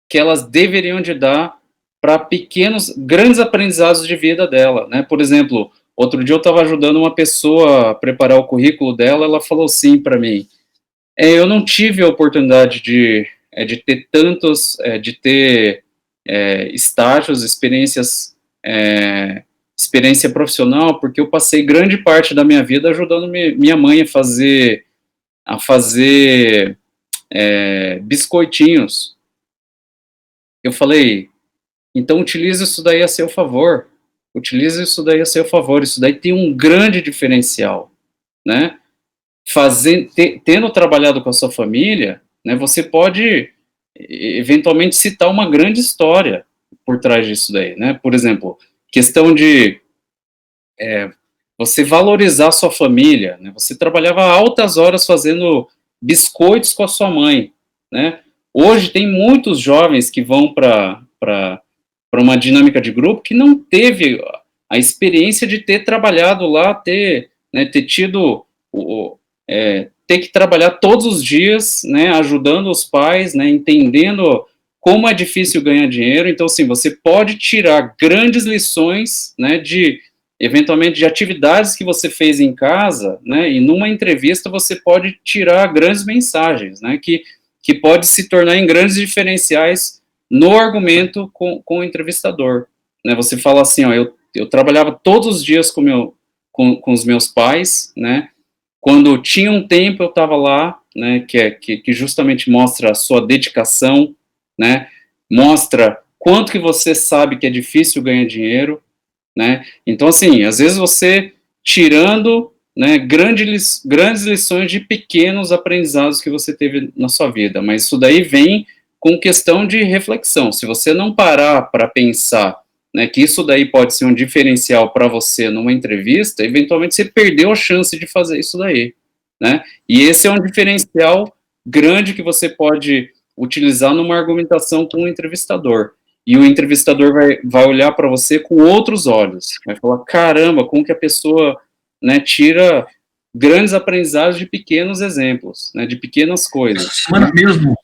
que elas deveriam de dar para grandes aprendizados de vida dela, né? Por exemplo, outro dia eu estava ajudando uma pessoa a preparar o currículo dela, ela falou assim para mim, eu não tive a oportunidade de ter estágios, experiência profissional, porque eu passei grande parte da minha vida ajudando minha mãe a fazer biscoitinhos. eu falei, então utilize isso daí a seu favor, utilize isso daí a seu favor, isso daí tem um grande diferencial, né? Tendo trabalhado com a sua família, né, você pode eventualmente citar uma grande história por trás disso daí, né? Por exemplo, questão de você valorizar a sua família, né? Você trabalhava altas horas fazendo biscoitos com a sua mãe, né? Hoje tem muitos jovens que vão para uma dinâmica de grupo que não teve a experiência de ter trabalhado lá, ter tido ter que trabalhar todos os dias, né, ajudando os pais, né, entendendo como é difícil ganhar dinheiro. Então, assim, você pode tirar grandes lições, né, eventualmente, de atividades que você fez em casa, né, e numa entrevista você pode tirar grandes mensagens, né, que pode se tornar em grandes diferenciais no argumento com o entrevistador. Né, você fala assim, ó, eu trabalhava todos os dias com os meus pais, né, quando tinha um tempo eu estava lá, né, que justamente mostra a sua dedicação, né, mostra quanto que você sabe que é difícil ganhar dinheiro, né, então assim, às vezes você tirando, né, grandes lições de pequenos aprendizados que você teve na sua vida, mas isso daí vem com questão de reflexão. Se você não parar para pensar, né, que isso daí pode ser um diferencial para você numa entrevista, eventualmente você perdeu a chance de fazer isso daí, né? E esse é um diferencial grande que você pode utilizar numa argumentação com o entrevistador. E o entrevistador vai olhar para você com outros olhos, vai falar, caramba, como que a pessoa, né, tira grandes aprendizados de pequenos exemplos, né, de pequenas coisas. Essa semana mesmo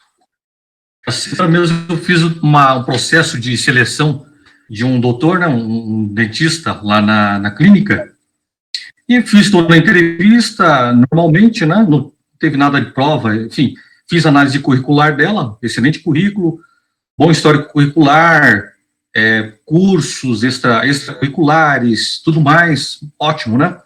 eu fiz um processo de seleção de um doutor, né, um dentista lá na clínica, e fiz toda a entrevista normalmente, né, não teve nada de prova, enfim, fiz análise curricular dela, excelente currículo, bom histórico curricular, cursos extracurriculares, tudo mais, ótimo, né?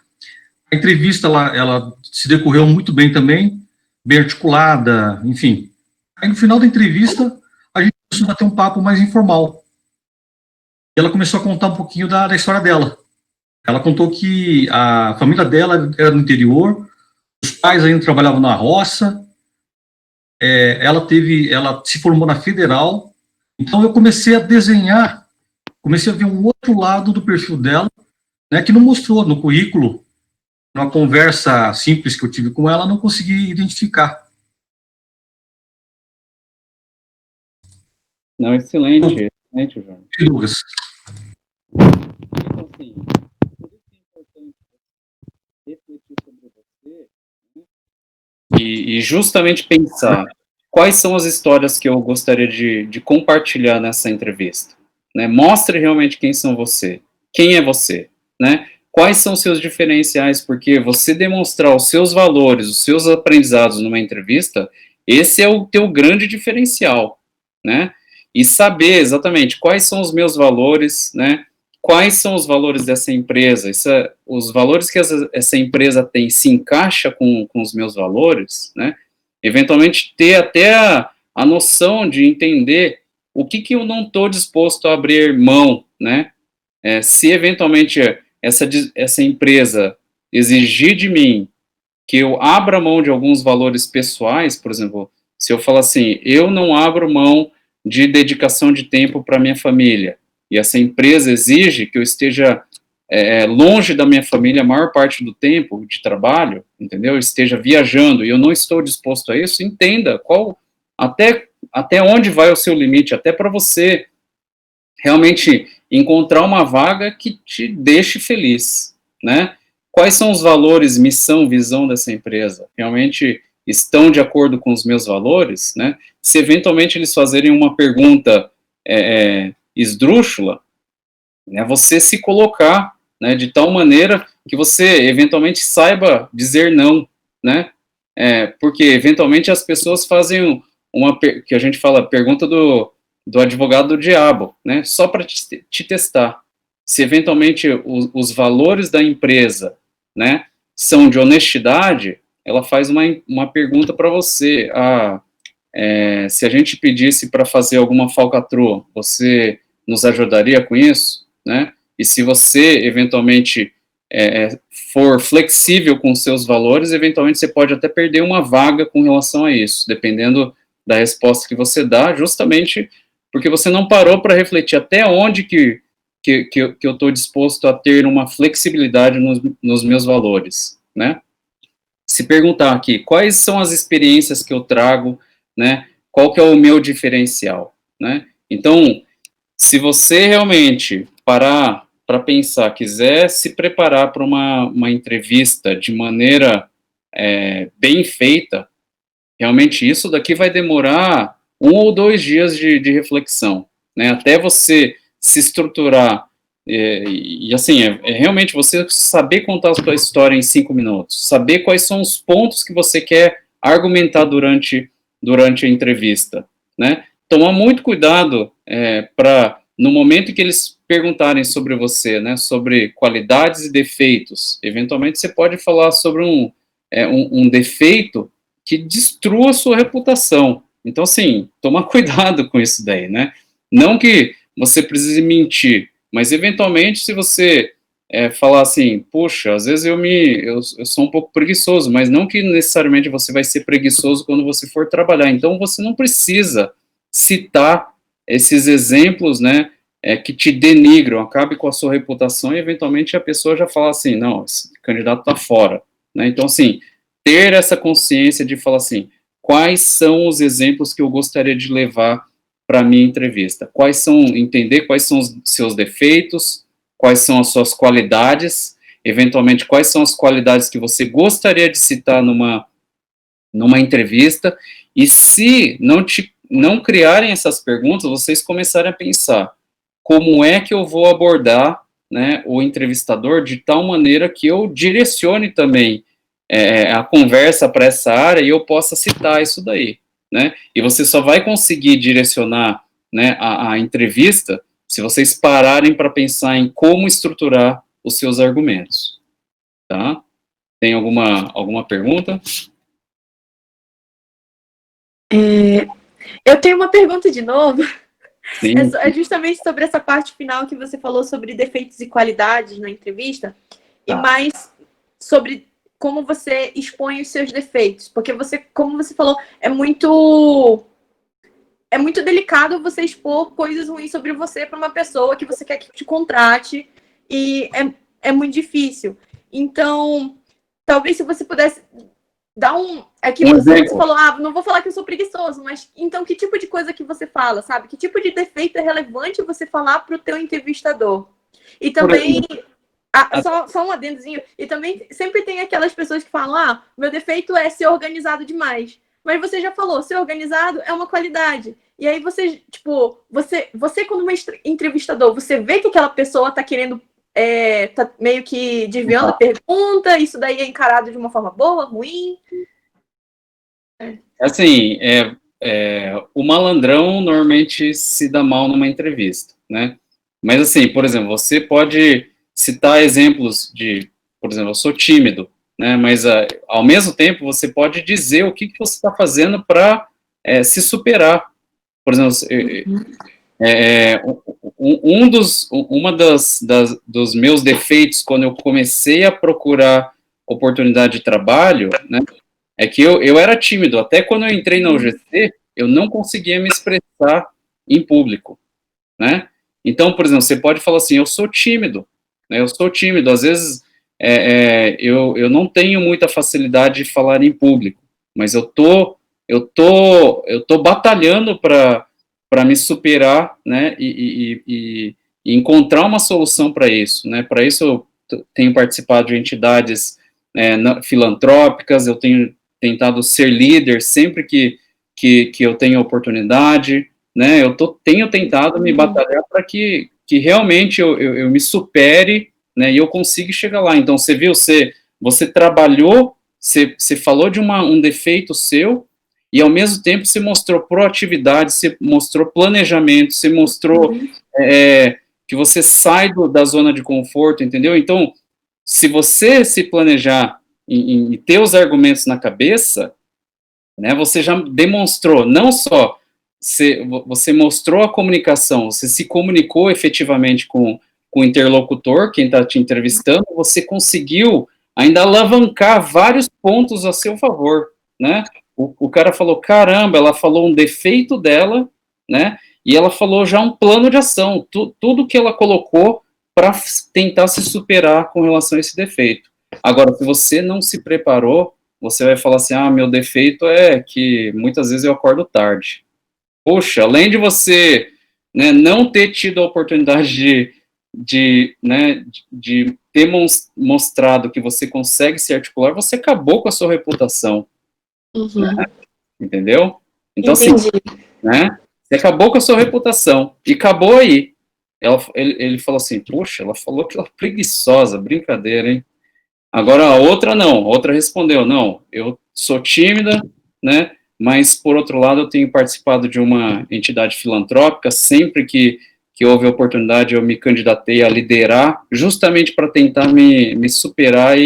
A entrevista, ela se decorreu muito bem também, bem articulada, enfim. Aí no final da entrevista, a gente começou a ter um papo mais informal. E ela começou a contar um pouquinho da história dela. Ela contou que a família dela era do interior, os pais ainda trabalhavam na roça, ela se formou na Federal. Então eu comecei a desenhar, comecei a ver um outro lado do perfil dela, né, que não mostrou no currículo, numa conversa simples que eu tive com ela, não consegui identificar. Não, excelente, João. Lucas. Então, assim, por isso é importante refletir sobre você, né? E justamente pensar quais são as histórias que eu gostaria de compartilhar nessa entrevista, né? Mostre realmente quem é você, né? Quais são seus diferenciais, porque você demonstrar os seus valores, os seus aprendizados numa entrevista, esse é o teu grande diferencial, né? E saber exatamente quais são os meus valores, né? Quais são os valores dessa empresa, os valores que essa empresa tem se encaixa com os meus valores, né? Eventualmente ter até a noção de entender o que eu não estou disposto a abrir mão, né? Se eventualmente essa empresa exigir de mim que eu abra mão de alguns valores pessoais, por exemplo, se eu falar assim, eu não abro mão de dedicação de tempo para minha família, e essa empresa exige que eu esteja longe da minha família a maior parte do tempo de trabalho, entendeu? Esteja viajando, e eu não estou disposto a isso, entenda até onde vai o seu limite, até para você realmente encontrar uma vaga que te deixe feliz, né? Quais são os valores, missão, visão dessa empresa? Realmente estão de acordo com os meus valores, né? Se eventualmente eles fazerem uma pergunta esdrúxula, né, você se colocar, né, de tal maneira que você eventualmente saiba dizer não, né? Porque eventualmente as pessoas fazem que a gente fala, pergunta do advogado do diabo, né? Só para te testar. Se eventualmente os valores da empresa, né, são de honestidade, ela faz uma pergunta para você. se a gente pedisse para fazer alguma falcatrua, você nos ajudaria com isso, né? E se você, eventualmente, for flexível com seus valores, eventualmente você pode até perder uma vaga com relação a isso, dependendo da resposta que você dá, justamente porque você não parou para refletir até onde que eu estou disposto a ter uma flexibilidade nos meus valores, né? Se perguntar aqui, quais são as experiências que eu trago, né? Qual que é o meu diferencial, né? Então, se você realmente parar para pensar, quiser se preparar para uma entrevista de maneira bem feita, realmente isso daqui vai demorar 1 ou 2 dias de reflexão, né? Até você se estruturar, e assim, realmente você saber contar a sua história em 5 minutos, saber quais são os pontos que você quer argumentar durante a entrevista, né? Tomar muito cuidado para, no momento em que eles perguntarem sobre você, né, sobre qualidades e defeitos, eventualmente você pode falar sobre um defeito que destrua a sua reputação. Então, assim, tomar cuidado com isso daí, né? Não que você precise mentir, mas eventualmente se você falar assim, puxa, às vezes eu sou um pouco preguiçoso, mas não que necessariamente você vai ser preguiçoso quando você for trabalhar. Então, você não precisa citar esses exemplos, né, que te denigram, acabe com a sua reputação e eventualmente a pessoa já fala assim, não, esse candidato está fora, né? Então, assim, ter essa consciência de falar assim, quais são os exemplos que eu gostaria de levar para a minha entrevista? Entender quais são os seus defeitos, quais são as suas qualidades, eventualmente quais são as qualidades que você gostaria de citar numa entrevista, e se não criarem essas perguntas, vocês começarem a pensar, como é que eu vou abordar, né, o entrevistador de tal maneira que eu direcione também a conversa para essa área e eu possa citar isso daí, né? E você só vai conseguir direcionar, né, a entrevista se vocês pararem para pensar em como estruturar os seus argumentos, tá? Tem alguma pergunta? Eu tenho uma pergunta de novo. Sim. É justamente sobre essa parte final que você falou sobre defeitos e qualidades na entrevista, e mais sobre como você expõe os seus defeitos, porque você, como você falou, é muito delicado você expor coisas ruins sobre você para uma pessoa que você quer que te contrate, e é muito difícil. Então, talvez se você pudesse dar você falou, não vou falar que eu sou preguiçoso, mas então que tipo de coisa que você fala, sabe? Que tipo de defeito é relevante você falar para o teu entrevistador? E também, só um adendozinho, e também sempre tem aquelas pessoas que falam, meu defeito é ser organizado demais. Mas você já falou, ser organizado é uma qualidade. E aí você, tipo, você como entrevistador, você vê que aquela pessoa tá querendo, tá meio que desviando a pergunta, isso daí é encarado de uma forma boa, ruim? Assim, o malandrão normalmente se dá mal numa entrevista, né? Mas assim, por exemplo, você pode citar exemplos por exemplo, eu sou tímido, né? Mas ao mesmo tempo você pode dizer o que você está fazendo para se superar. Por exemplo, dos meus defeitos quando eu comecei a procurar oportunidade de trabalho, né, é que eu era tímido. Até quando eu entrei na UGC, eu não conseguia me expressar em público, né? Então, por exemplo, você pode falar assim, eu sou tímido, né? Eu sou tímido. Às vezes, eu não tenho muita facilidade de falar em público, mas eu tô batalhando para me superar, né, e encontrar uma solução para isso, né? Para isso eu tenho participado de entidades filantrópicas, eu tenho tentado ser líder sempre que eu tenho oportunidade, né? Eu tenho tentado me batalhar para que realmente eu me supere, né, e eu consiga chegar lá. Então, você viu, você trabalhou, você falou de um defeito seu, e ao mesmo tempo você mostrou proatividade, você mostrou planejamento, você mostrou que você sai da zona de conforto, entendeu? Então, se você se planejar em ter os argumentos na cabeça, né? Você já demonstrou, não só você mostrou a comunicação, você se comunicou efetivamente com o interlocutor, quem está te entrevistando, você conseguiu ainda alavancar vários pontos a seu favor, né? O cara falou, caramba, ela falou um defeito dela, né? E ela falou já um plano de ação, tudo que ela colocou para tentar se superar com relação a esse defeito. Agora, se você não se preparou, você vai falar assim, meu defeito é que muitas vezes eu acordo tarde. Poxa, além de você, né, não ter tido a oportunidade de ter mostrado que você consegue se articular, você acabou com a sua reputação. Né? Entendeu? Então, Entendi. assim, né, você acabou com a sua reputação, e acabou aí. Ele falou assim, poxa, ela falou que ela é preguiçosa, brincadeira, hein? Agora a outra não, a outra respondeu, não, eu sou tímida, né, mas por outro lado eu tenho participado de uma entidade filantrópica, sempre que houve oportunidade eu me candidatei a liderar, justamente para tentar me superar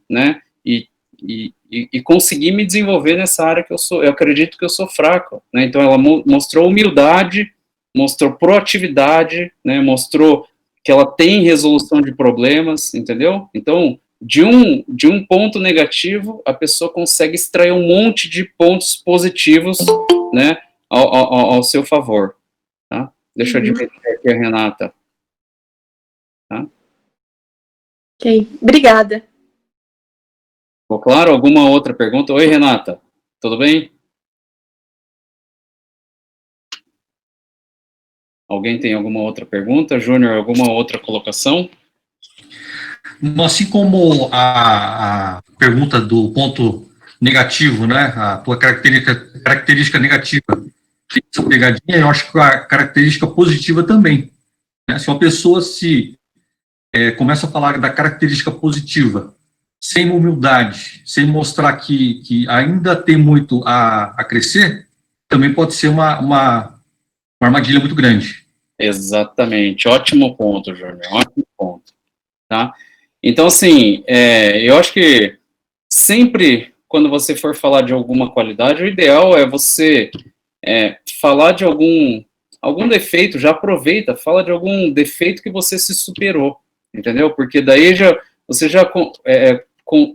né, e conseguir me desenvolver nessa área que eu acredito que eu sou fraco, né, então ela mostrou humildade, mostrou proatividade, né, mostrou que ela tem resolução de problemas, entendeu? Então, de um ponto negativo, a pessoa consegue extrair um monte de pontos positivos, né, ao seu favor, tá? Deixa eu admitir aqui a Renata. Tá? Ok, obrigada. Ficou claro? Alguma outra pergunta? Oi, Renata, tudo bem? Alguém tem alguma outra pergunta? Júnior, alguma outra colocação? Assim como a pergunta do ponto negativo, né, a tua característica negativa, essa pegadinha, eu acho que a característica positiva também. Né? Se uma pessoa começa a falar da característica positiva, sem humildade, sem mostrar que ainda tem muito a crescer, também pode ser uma armadilha muito grande. Exatamente, ótimo ponto, Júnior, ótimo ponto, tá? Então, assim, eu acho que sempre, quando você for falar de alguma qualidade, o ideal é você falar de algum defeito, já aproveita, fala de algum defeito que você se superou, entendeu? Porque daí você já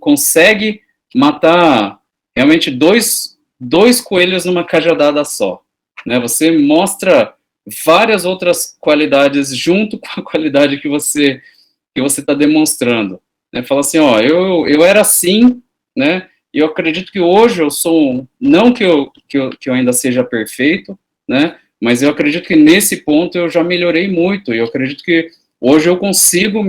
consegue matar realmente dois coelhos numa cajadada só, né? Você mostra várias outras qualidades junto com a qualidade que você está demonstrando, né? Fala assim, eu era assim, né? E eu acredito que hoje eu sou, não que eu ainda seja perfeito, né? Mas eu acredito que nesse ponto eu já melhorei muito, e eu acredito que hoje eu consigo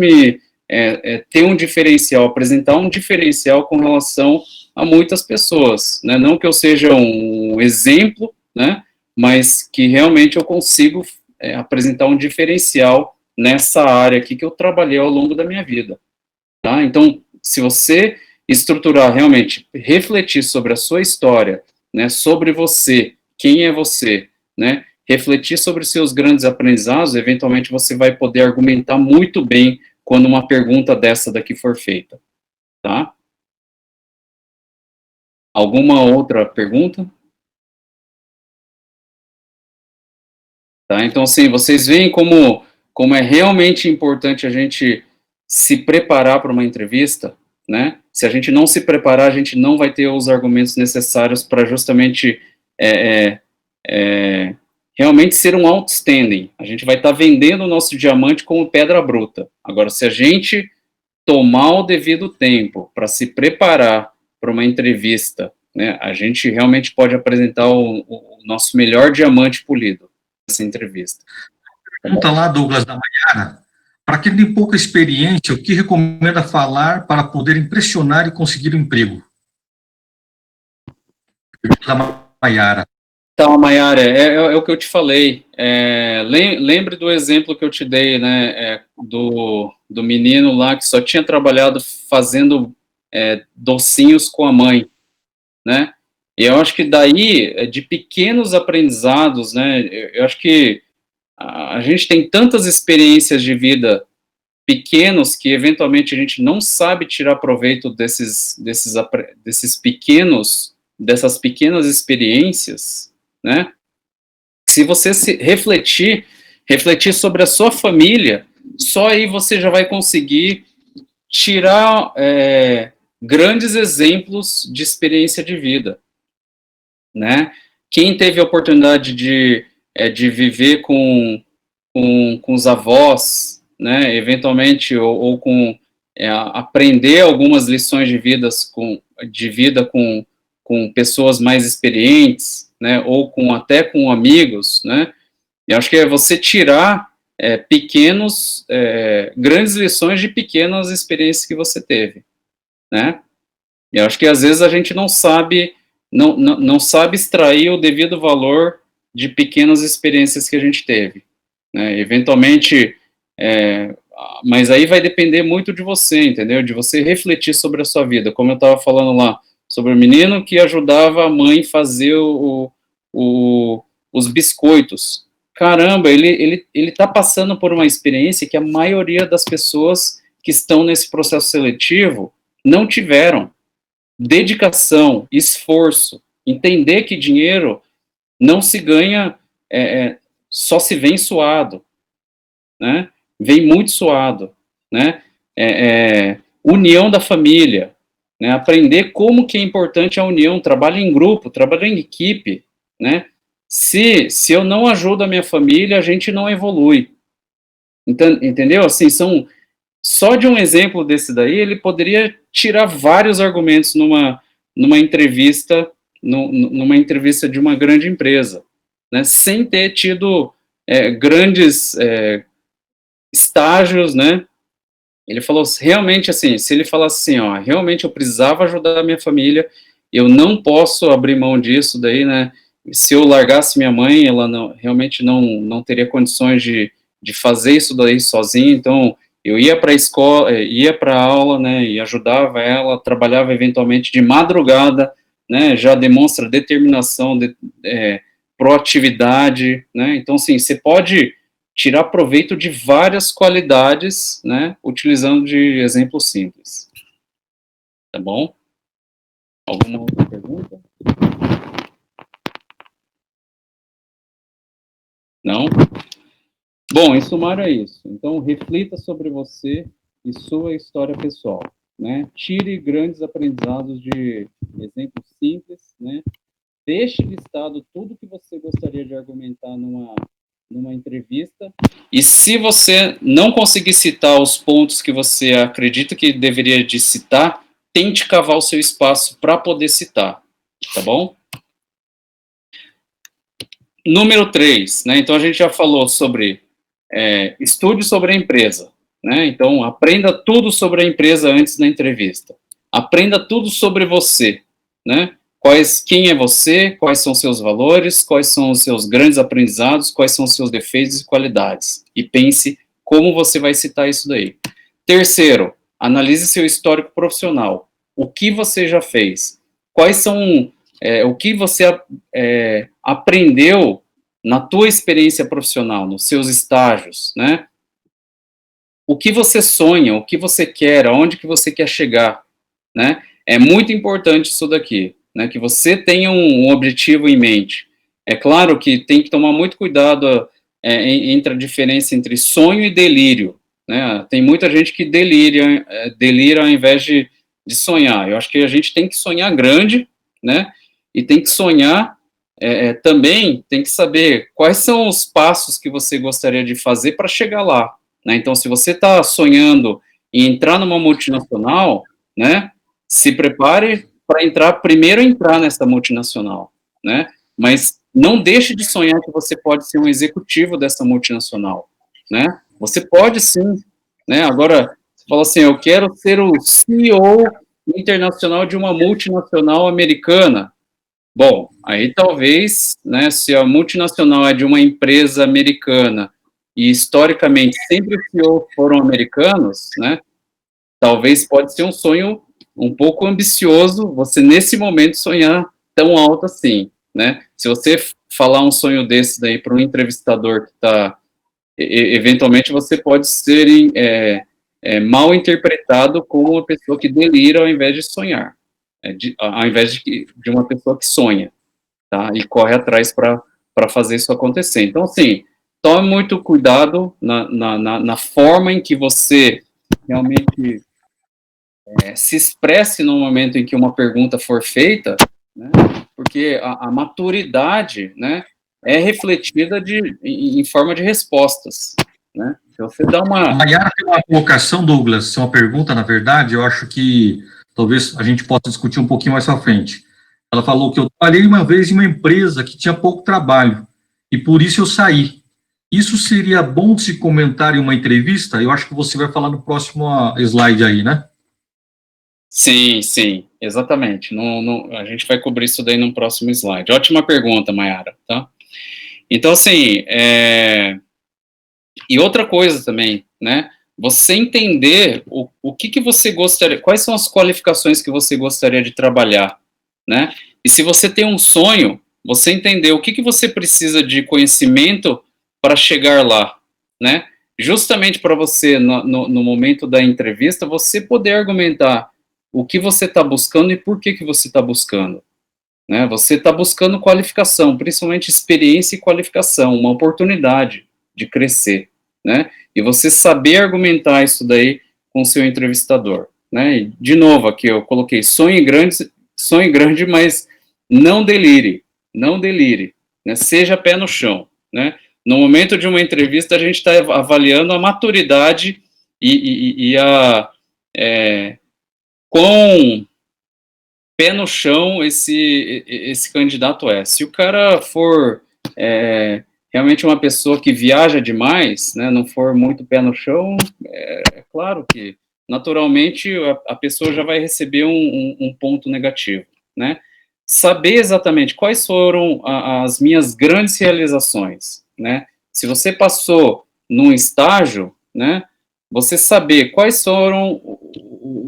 ter um diferencial, apresentar um diferencial com relação a muitas pessoas, né? Não que eu seja um exemplo, né? Mas que realmente eu consigo apresentar um diferencial nessa área aqui que eu trabalhei ao longo da minha vida, tá? Então, se você estruturar realmente, refletir sobre a sua história, né, sobre você, quem é você, né, refletir sobre seus grandes aprendizados, eventualmente você vai poder argumentar muito bem quando uma pergunta dessa daqui for feita, tá? Alguma outra pergunta? Tá? Então, assim, vocês veem como é realmente importante a gente se preparar para uma entrevista, né? Se a gente não se preparar, a gente não vai ter os argumentos necessários para justamente realmente ser um outstanding. A gente vai estar vendendo o nosso diamante como pedra bruta. Agora, se a gente tomar o devido tempo para se preparar para uma entrevista, né, a gente realmente pode apresentar o nosso melhor diamante polido nessa entrevista. Pergunta lá, Douglas, da Maiara. Para quem tem pouca experiência, o que recomenda falar para poder impressionar e conseguir um emprego? Pergunta da Maiara. Então, Maiara, é o que eu te falei. Lembre do exemplo que eu te dei, né, do menino lá que só tinha trabalhado fazendo docinhos com a mãe, né? E eu acho que daí, de pequenos aprendizados, né, eu acho que a gente tem tantas experiências de vida pequenos que eventualmente a gente não sabe tirar proveito desses pequenos dessas pequenas experiências, né? Se você se refletir sobre a sua família, só aí você já vai conseguir tirar grandes exemplos de experiência de vida, né? Quem teve a oportunidade de viver com os avós, né? Eventualmente, ou com aprender algumas lições de vida com pessoas mais experientes, né? Ou até com amigos, né? E acho que é você tirar grandes lições de pequenas experiências que você teve, né? E acho que às vezes a gente não sabe extrair o devido valor de pequenas experiências que a gente teve, né? Eventualmente, mas aí vai depender muito de você, entendeu? De você refletir sobre a sua vida, como eu estava falando lá, sobre o menino que ajudava a mãe fazer os biscoitos. Caramba, ele está passando por uma experiência que a maioria das pessoas que estão nesse processo seletivo não tiveram. Dedicação, esforço, entender que dinheiro não se ganha, só se vem suado, né? Vem muito suado, né? União da família, né? Aprender como que é importante a união, trabalho em grupo, trabalho em equipe, né? Se eu não ajudo a minha família, a gente não evolui. Então, entendeu? Assim, só de um exemplo desse daí, ele poderia tirar vários argumentos numa entrevista, numa entrevista de uma grande empresa, né? Sem ter tido grandes estágios, né? Ele falou realmente assim, se ele falasse assim, ó, realmente eu precisava ajudar a minha família, eu não posso abrir mão disso daí, né? Se eu largasse minha mãe, ela realmente não teria condições de fazer isso daí sozinha, então eu ia para a escola, ia para a aula, né, e ajudava ela, trabalhava eventualmente de madrugada, né, já demonstra determinação, proatividade, né, então, assim, você pode tirar proveito de várias qualidades, né, utilizando de exemplos simples. Tá bom? Alguma outra pergunta? Não? Bom, em sumário é isso. Então, reflita sobre você e sua história pessoal, né? Tire grandes aprendizados de exemplos simples, né? Deixe listado tudo que você gostaria de argumentar numa entrevista. E se você não conseguir citar os pontos que você acredita que deveria de citar, tente cavar o seu espaço para poder citar, tá bom? Número 3, né? Então a gente já falou sobre estude sobre a empresa, né? Então aprenda tudo sobre a empresa antes da entrevista. Aprenda tudo sobre você, né? Quem é você, quais são seus valores, quais são os seus grandes aprendizados, quais são os seus defeitos e qualidades. E pense como você vai citar isso daí. Terceiro, analise seu histórico profissional. O que você já fez? Quais são o que você aprendeu na tua experiência profissional, nos seus estágios, né? O que você sonha, o que você quer, aonde que você quer chegar, né? É muito importante isso daqui, né? Que você tenha um objetivo em mente. É claro que tem que tomar muito cuidado entre a diferença entre sonho e delírio, né? Tem muita gente que delira ao invés de sonhar. Eu acho que a gente tem que sonhar grande, né? E tem que sonhar também, tem que saber quais são os passos que você gostaria de fazer para chegar lá, né? Então, se você está sonhando em entrar numa multinacional, né? Se prepare para primeiro entrar nessa multinacional, né? Mas não deixe de sonhar que você pode ser um executivo dessa multinacional, né? Você pode sim, né? Agora, você fala assim, eu quero ser o CEO internacional de uma multinacional americana. Bom, aí talvez, né, se a multinacional é de uma empresa americana e historicamente sempre os CEOs foram americanos, né, talvez pode ser um sonho um pouco ambicioso você nesse momento sonhar tão alto assim, né? Se você falar um sonho desse daí para um entrevistador que está, eventualmente você pode ser mal interpretado como uma pessoa que delira ao invés de sonhar, ao invés de uma pessoa que sonha, tá? E corre atrás para fazer isso acontecer. Então, assim, tome muito cuidado na forma em que você realmente se expresse no momento em que uma pergunta for feita, né? Porque a maturidade, né, é refletida em forma de respostas, né? Então, você dá uma... A Mayara tem uma colocação, Douglas, uma pergunta, na verdade, eu acho que talvez a gente possa discutir um pouquinho mais à frente. Ela falou que eu trabalhei uma vez em uma empresa que tinha pouco trabalho, e por isso eu saí. Isso seria bom de se comentar em uma entrevista? Eu acho que você vai falar no próximo slide aí, né? Sim, sim, exatamente. A gente vai cobrir isso daí no próximo slide. Ótima pergunta, Mayara, tá? Então, assim, e outra coisa também, né? Você entender o que você gostaria, quais são as qualificações que você gostaria de trabalhar, né? E se você tem um sonho, você entender o que você precisa de conhecimento para chegar lá, né? Justamente para você, no momento da entrevista, você poder argumentar o que você está buscando e por que você está buscando, né? Você está buscando qualificação, principalmente experiência e qualificação, uma oportunidade de crescer, né? E você saber argumentar isso daí com o seu entrevistador, né? E, de novo, aqui eu coloquei sonhe grande, mas não delire, né? Seja pé no chão, né? No momento de uma entrevista, a gente está avaliando a maturidade e com pé no chão esse candidato é. Se o cara for realmente uma pessoa que viaja demais, né, não for muito pé no chão, é claro que, naturalmente, a pessoa já vai receber um ponto negativo, né? Saber exatamente quais foram as minhas grandes realizações, né? Se você passou num estágio, né, você saber quais foram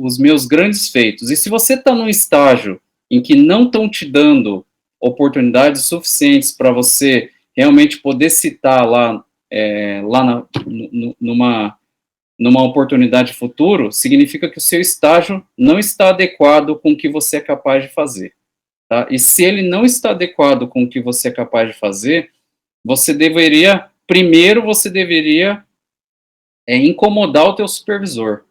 os meus grandes feitos. E se você está num estágio em que não estão te dando oportunidades suficientes para você realmente poder citar lá numa oportunidade futuro, significa que o seu estágio não está adequado com o que você é capaz de fazer. Tá? E se ele não está adequado com o que você é capaz de fazer, você deveria incomodar o teu supervisor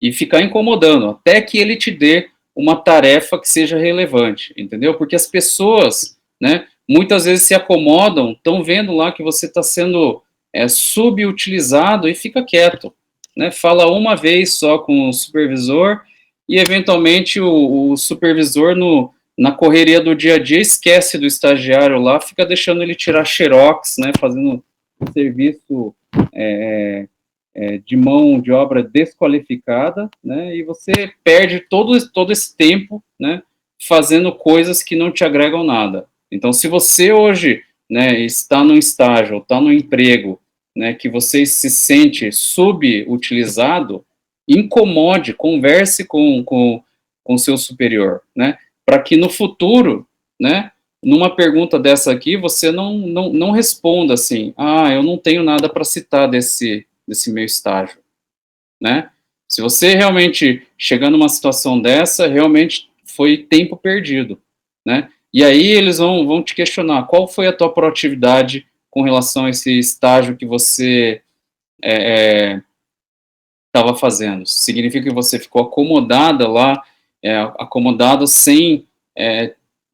e ficar incomodando até que ele te dê uma tarefa que seja relevante, entendeu? Porque as pessoas, né, muitas vezes se acomodam, estão vendo lá que você está sendo subutilizado e fica quieto, né? Fala uma vez só com o supervisor e, eventualmente, o supervisor, na correria do dia a dia, esquece do estagiário lá, fica deixando ele tirar xerox, né, fazendo serviço de mão de obra desqualificada, né, e você perde todo esse tempo, né, fazendo coisas que não te agregam nada. Então, se você hoje, né, está num estágio, está num emprego, né, que você se sente subutilizado, incomode, converse com o seu superior, né, para que no futuro, né, numa pergunta dessa aqui, você não responda assim, eu não tenho nada para citar desse meu estágio, né? Se você realmente chegar numa situação dessa, realmente foi tempo perdido, né? E aí eles vão te questionar, qual foi a tua proatividade com relação a esse estágio que você estava fazendo? Significa que você ficou acomodada lá, acomodado sem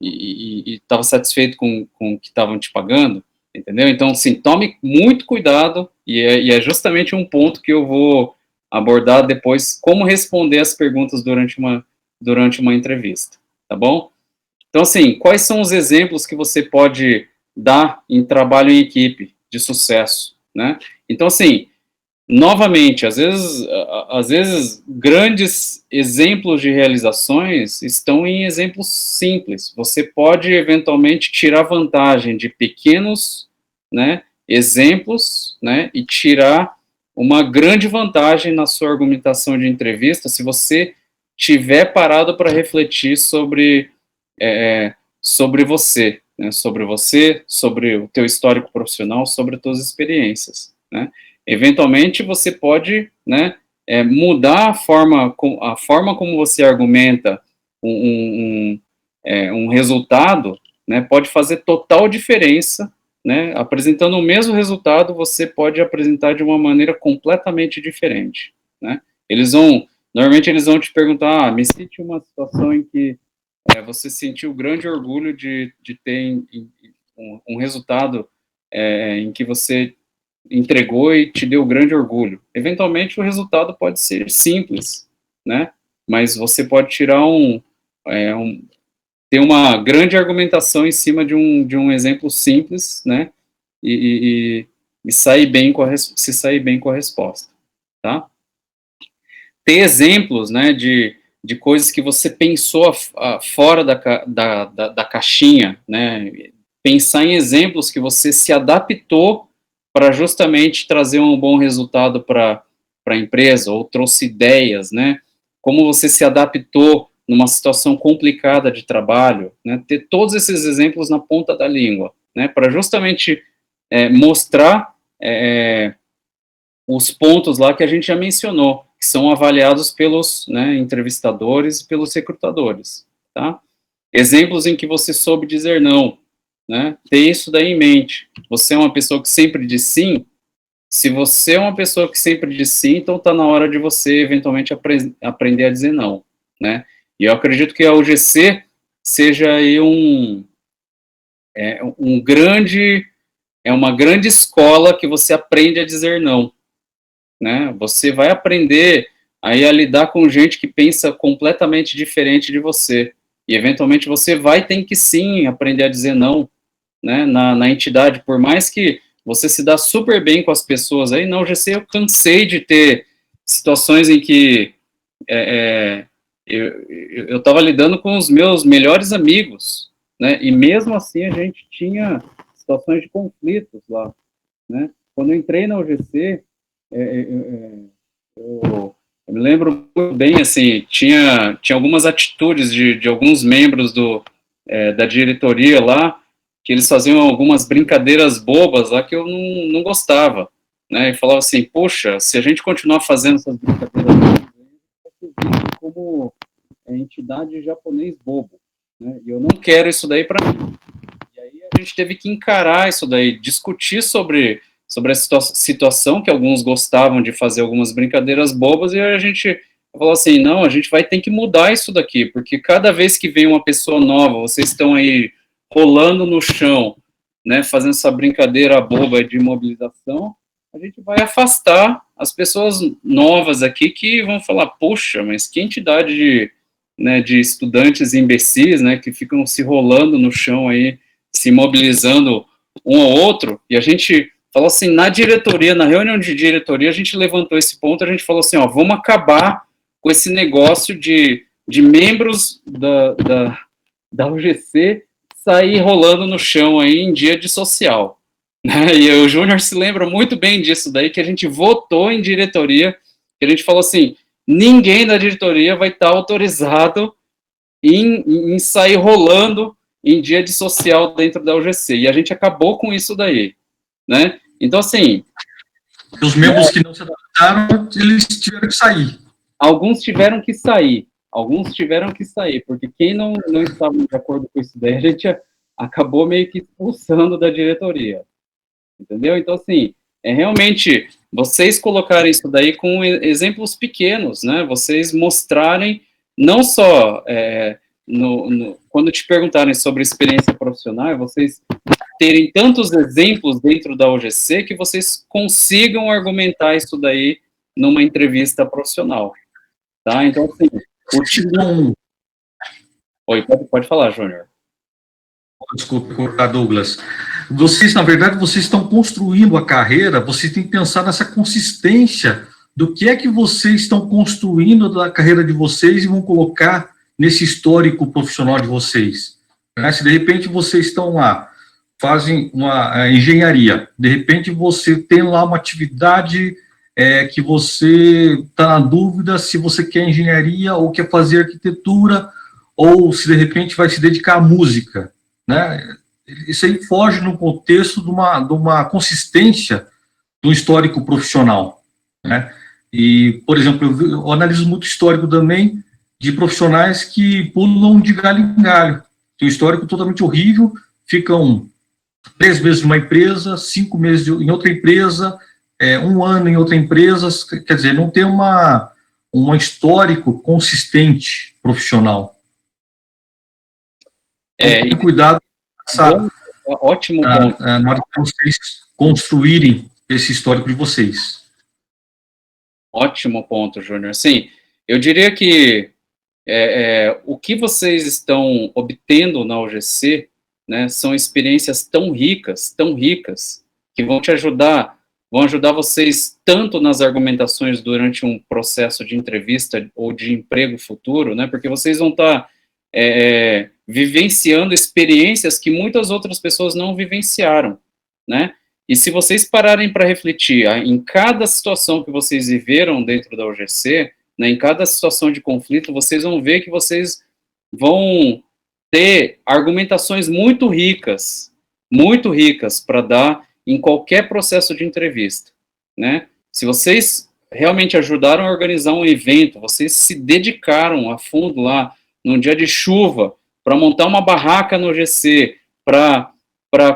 e estava satisfeito com o que estavam te pagando, entendeu? Então, sim, tome muito cuidado, e é justamente um ponto que eu vou abordar depois, como responder as perguntas durante uma entrevista, tá bom? Então, assim, quais são os exemplos que você pode dar em trabalho em equipe de sucesso, né? Então, assim, novamente, às vezes grandes exemplos de realizações estão em exemplos simples. Você pode, eventualmente, tirar vantagem de pequenos, né, exemplos, né, e tirar uma grande vantagem na sua argumentação de entrevista se você tiver parado para refletir sobre você, né, sobre o teu histórico profissional, sobre as tuas experiências, né? Eventualmente, você pode, né, mudar a forma como você argumenta um resultado, né, pode fazer total diferença, né, apresentando o mesmo resultado, você pode apresentar de uma maneira completamente diferente, né. Normalmente eles vão te perguntar, me cite uma situação em que você sentiu grande orgulho de ter um resultado em que você entregou e te deu grande orgulho. Eventualmente o resultado pode ser simples, né, mas você pode tirar ter uma grande argumentação em cima de um exemplo simples, né, e sair bem se sair bem com a resposta, tá? Ter exemplos, né, de coisas que você pensou fora da caixinha, né, pensar em exemplos que você se adaptou para justamente trazer um bom resultado para a empresa, ou trouxe ideias, né, como você se adaptou numa situação complicada de trabalho, né, ter todos esses exemplos na ponta da língua, né, para justamente mostrar os pontos lá que a gente já mencionou, que são avaliados pelos, né, entrevistadores e pelos recrutadores, tá? Exemplos em que você soube dizer não, né, ter isso daí em mente. Você é uma pessoa que sempre diz sim? Se você é uma pessoa que sempre diz sim, então está na hora de você, eventualmente, aprender a dizer não, né? E eu acredito que a UGC seja aí uma grande escola que você aprende a dizer não, né? Você vai aprender aí a lidar com gente que pensa completamente diferente de você, e eventualmente você vai ter que sim aprender a dizer não, né, na entidade, por mais que você se dá super bem com as pessoas aí, não, eu cansei de ter situações em que eu estava lidando com os meus melhores amigos, né, e mesmo assim a gente tinha situações de conflitos lá, né. Quando eu entrei na UGC, eu me lembro muito bem, assim, tinha algumas atitudes de alguns membros da diretoria lá, que eles faziam algumas brincadeiras bobas lá que eu não gostava, né, e falava assim, poxa, se a gente continuar fazendo essas brincadeiras bobas, vai ser visto como entidade japonês bobo, né, e eu não quero isso daí para mim. E aí a gente teve que encarar isso daí, discutir sobre a situação, que alguns gostavam de fazer algumas brincadeiras bobas, e a gente falou assim, não, a gente vai ter que mudar isso daqui, porque cada vez que vem uma pessoa nova, vocês estão aí rolando no chão, né, fazendo essa brincadeira boba de imobilização, a gente vai afastar as pessoas novas aqui que vão falar, poxa, mas que entidade de estudantes imbecis, né, que ficam se rolando no chão aí, se imobilizando um ao outro, e a gente falou assim, na reunião de diretoria, a gente levantou esse ponto, a gente falou assim, ó, vamos acabar com esse negócio de membros da UGC sair rolando no chão aí em dia de social, né? E o Júnior se lembra muito bem disso daí, que a gente votou em diretoria, que a gente falou assim, ninguém da diretoria vai estar autorizado em sair rolando em dia de social dentro da UGC, e a gente acabou com isso daí, né? Então, assim... Os membros que não se adaptaram, eles tiveram que sair. Alguns tiveram que sair, porque quem não estava de acordo com isso daí, a gente acabou meio que expulsando da diretoria, entendeu? Então, assim, realmente, vocês colocarem isso daí com exemplos pequenos, né, vocês mostrarem, não só quando te perguntarem sobre experiência profissional, vocês terem tantos exemplos dentro da UGC que vocês consigam argumentar isso daí numa entrevista profissional, tá? Então, assim, Oi, pode falar, Júnior. Desculpa, Douglas. Vocês, na verdade, vocês estão construindo a carreira, vocês têm que pensar nessa consistência do que é que vocês estão construindo da carreira de vocês e vão colocar nesse histórico profissional de vocês. Né? Se, de repente, vocês estão lá, fazem uma engenharia, de repente, você tem lá uma atividade que você está na dúvida se você quer engenharia ou quer fazer arquitetura, ou se, de repente, vai se dedicar à música, né? Isso aí foge no contexto de uma consistência do histórico profissional, né? E, por exemplo, eu analiso muito histórico também de profissionais que pulam de galho em galho. Tem um histórico totalmente horrível, ficam 3 meses numa empresa, 5 meses em outra empresa, 1 ano em outra empresa, quer dizer, não tem um histórico consistente profissional. E cuidado ótimo ponto. na hora que vocês construírem esse histórico de vocês. Ótimo ponto, Júnior. Sim, eu diria que o que vocês estão obtendo na UGC, né, são experiências tão ricas, que vão ajudar vocês tanto nas argumentações durante um processo de entrevista ou de emprego futuro, né, porque vocês vão estar vivenciando experiências que muitas outras pessoas não vivenciaram, né, e se vocês pararem para refletir em cada situação que vocês viveram dentro da UGC, né, em cada situação de conflito, vocês vão ver que vocês vão ter argumentações muito ricas para dar em qualquer processo de entrevista, né? Se vocês realmente ajudaram a organizar um evento, vocês se dedicaram a fundo lá, num dia de chuva, para montar uma barraca no GC, para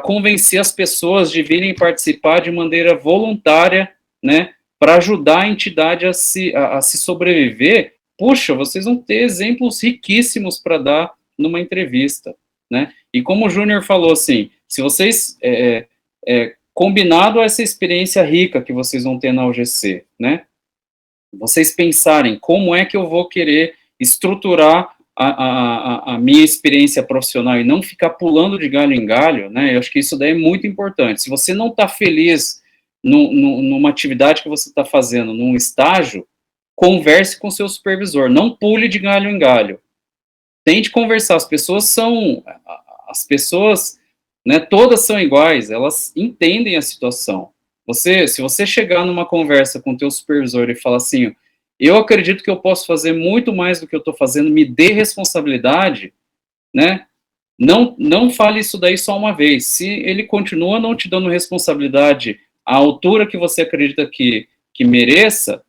convencer as pessoas de virem participar de maneira voluntária, né, para ajudar a entidade a se sobreviver, puxa, vocês vão ter exemplos riquíssimos para dar numa entrevista, né? E como o Júnior falou, assim, se vocês, combinado a essa experiência rica que vocês vão ter na UGC, né, vocês pensarem como é que eu vou querer estruturar a minha experiência profissional e não ficar pulando de galho em galho, né, eu acho que isso daí é muito importante. Se você não está feliz numa atividade que você está fazendo, num estágio, converse com seu supervisor, não pule de galho em galho. Tente conversar, as pessoas, né, todas são iguais, elas entendem a situação. Se você chegar numa conversa com o teu supervisor e falar assim, eu acredito que eu posso fazer muito mais do que eu estou fazendo, me dê responsabilidade, né, não fale isso daí só uma vez. Se ele continua não te dando responsabilidade à altura que você acredita que mereça,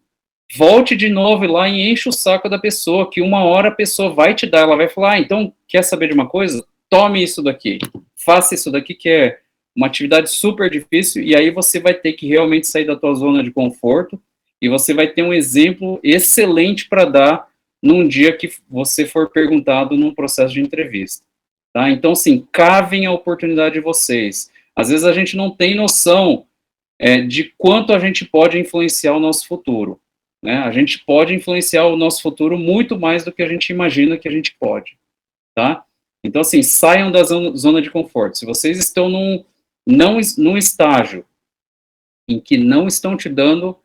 volte de novo lá e enche o saco da pessoa, que uma hora a pessoa vai te dar, ela vai falar, então, quer saber de uma coisa? Tome isso daqui, faça isso daqui, que é uma atividade super difícil, e aí você vai ter que realmente sair da tua zona de conforto, e você vai ter um exemplo excelente para dar num dia que você for perguntado num processo de entrevista, tá? Então, assim, cavem a oportunidade de vocês. Às vezes a gente não tem noção de quanto a gente pode influenciar o nosso futuro, né? A gente pode influenciar o nosso futuro muito mais do que a gente imagina que a gente pode, tá? Então, assim, saiam da zona de conforto. Se vocês estão num estágio em que não estão te dando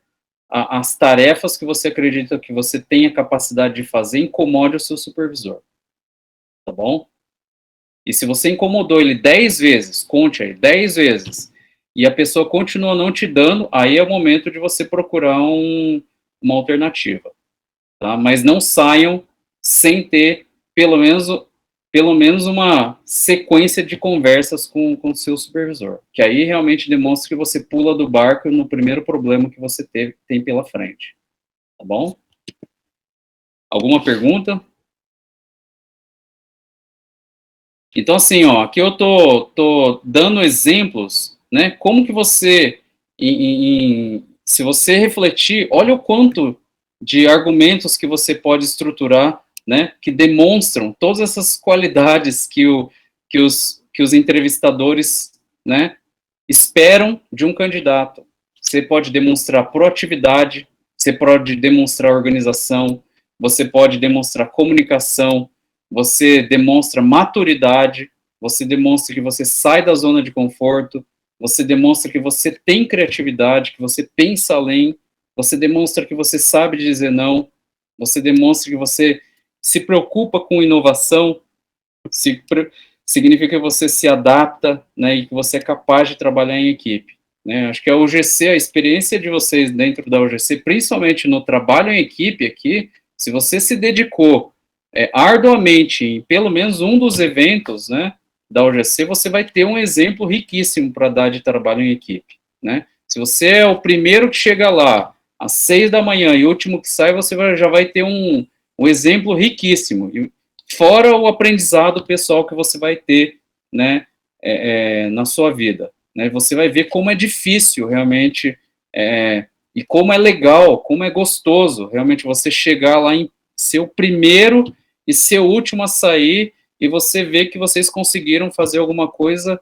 as tarefas que você acredita que você tem a capacidade de fazer, incomode o seu supervisor, tá bom? E se você incomodou ele 10 vezes, conte aí, 10 vezes, e a pessoa continua não te dando, aí é o momento de você procurar uma alternativa, tá? Mas não saiam sem ter pelo menos uma sequência de conversas com o seu supervisor, que aí realmente demonstra que você pula do barco no primeiro problema que você tem pela frente, tá bom? Alguma pergunta? Então, assim, ó, aqui eu tô dando exemplos, né, como que você, se você refletir, olha o quanto de argumentos que você pode estruturar, né, que demonstram todas essas qualidades que os entrevistadores, né, esperam de um candidato. Você pode demonstrar proatividade, você pode demonstrar organização, você pode demonstrar comunicação, você demonstra maturidade, você demonstra que você sai da zona de conforto, você demonstra que você tem criatividade, que você pensa além, você demonstra que você sabe dizer não, você demonstra que você se preocupa com inovação, significa que você se adapta, né, e que você é capaz de trabalhar em equipe, né? Acho que a UGC, a experiência de vocês dentro da UGC, principalmente no trabalho em equipe aqui, se você se dedicou arduamente em pelo menos um dos eventos, né, da UGC, você vai ter um exemplo riquíssimo para dar de trabalho em equipe, né? Se você é o primeiro que chega lá às 6 da manhã e o último que sai, você já vai ter um exemplo riquíssimo, e fora o aprendizado pessoal que você vai ter, né, na sua vida, né, você vai ver como é difícil realmente, e como é legal, como é gostoso realmente você chegar lá em ser o primeiro e ser o último a sair, e você ver que vocês conseguiram fazer alguma coisa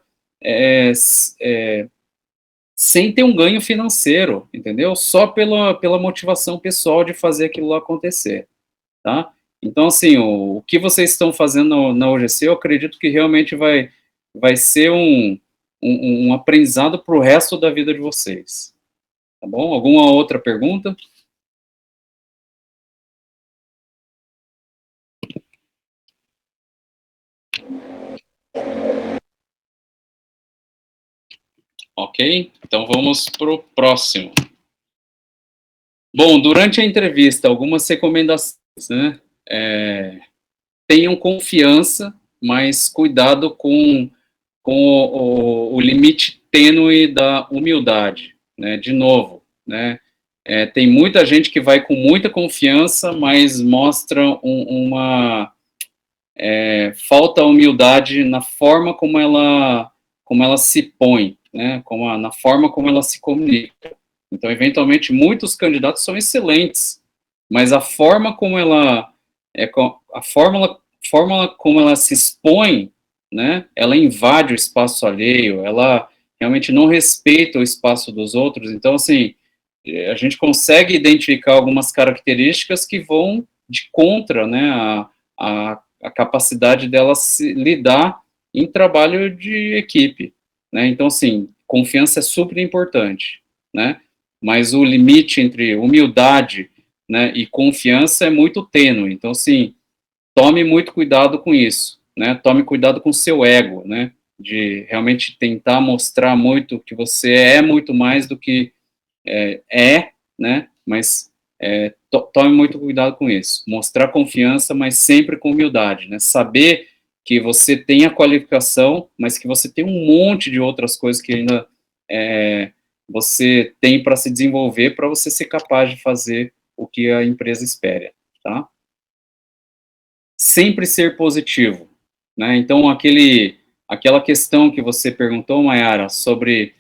sem ter um ganho financeiro, entendeu? Só pela motivação pessoal de fazer aquilo lá acontecer, tá? Então, assim, o que vocês estão fazendo na OGC, eu acredito que realmente vai ser um aprendizado para o resto da vida de vocês, tá bom? Alguma outra pergunta? Ok, então vamos para o próximo. Bom, durante a entrevista, algumas recomendações, né? Tenham confiança, mas cuidado com o limite tênue da humildade, né? De novo, né? Tem muita gente que vai com muita confiança, mas mostra uma falta de humildade na forma como ela se põe, né? Na forma como ela se comunica. Então, eventualmente, muitos candidatos são excelentes, mas a forma como a forma como ela se expõe, né? Ela invade o espaço alheio, ela realmente não respeita o espaço dos outros. Então, assim, a gente consegue identificar algumas características que vão de contra, né? A capacidade dela se lidar em trabalho de equipe, né? Então, assim, confiança é super importante, né? Mas o limite entre humildade, né, e confiança é muito tênue. Então, assim, tome muito cuidado com isso, né? Tome cuidado com o seu ego, né? De realmente tentar mostrar muito que você é muito mais do que né? Mas tome muito cuidado com isso. Mostrar confiança, mas sempre com humildade, né? Saber que você tem a qualificação, mas que você tem um monte de outras coisas que ainda você tem para se desenvolver, para você ser capaz de fazer o que a empresa espera, tá? Sempre ser positivo, né? Então, aquela questão que você perguntou, Mayara, sobre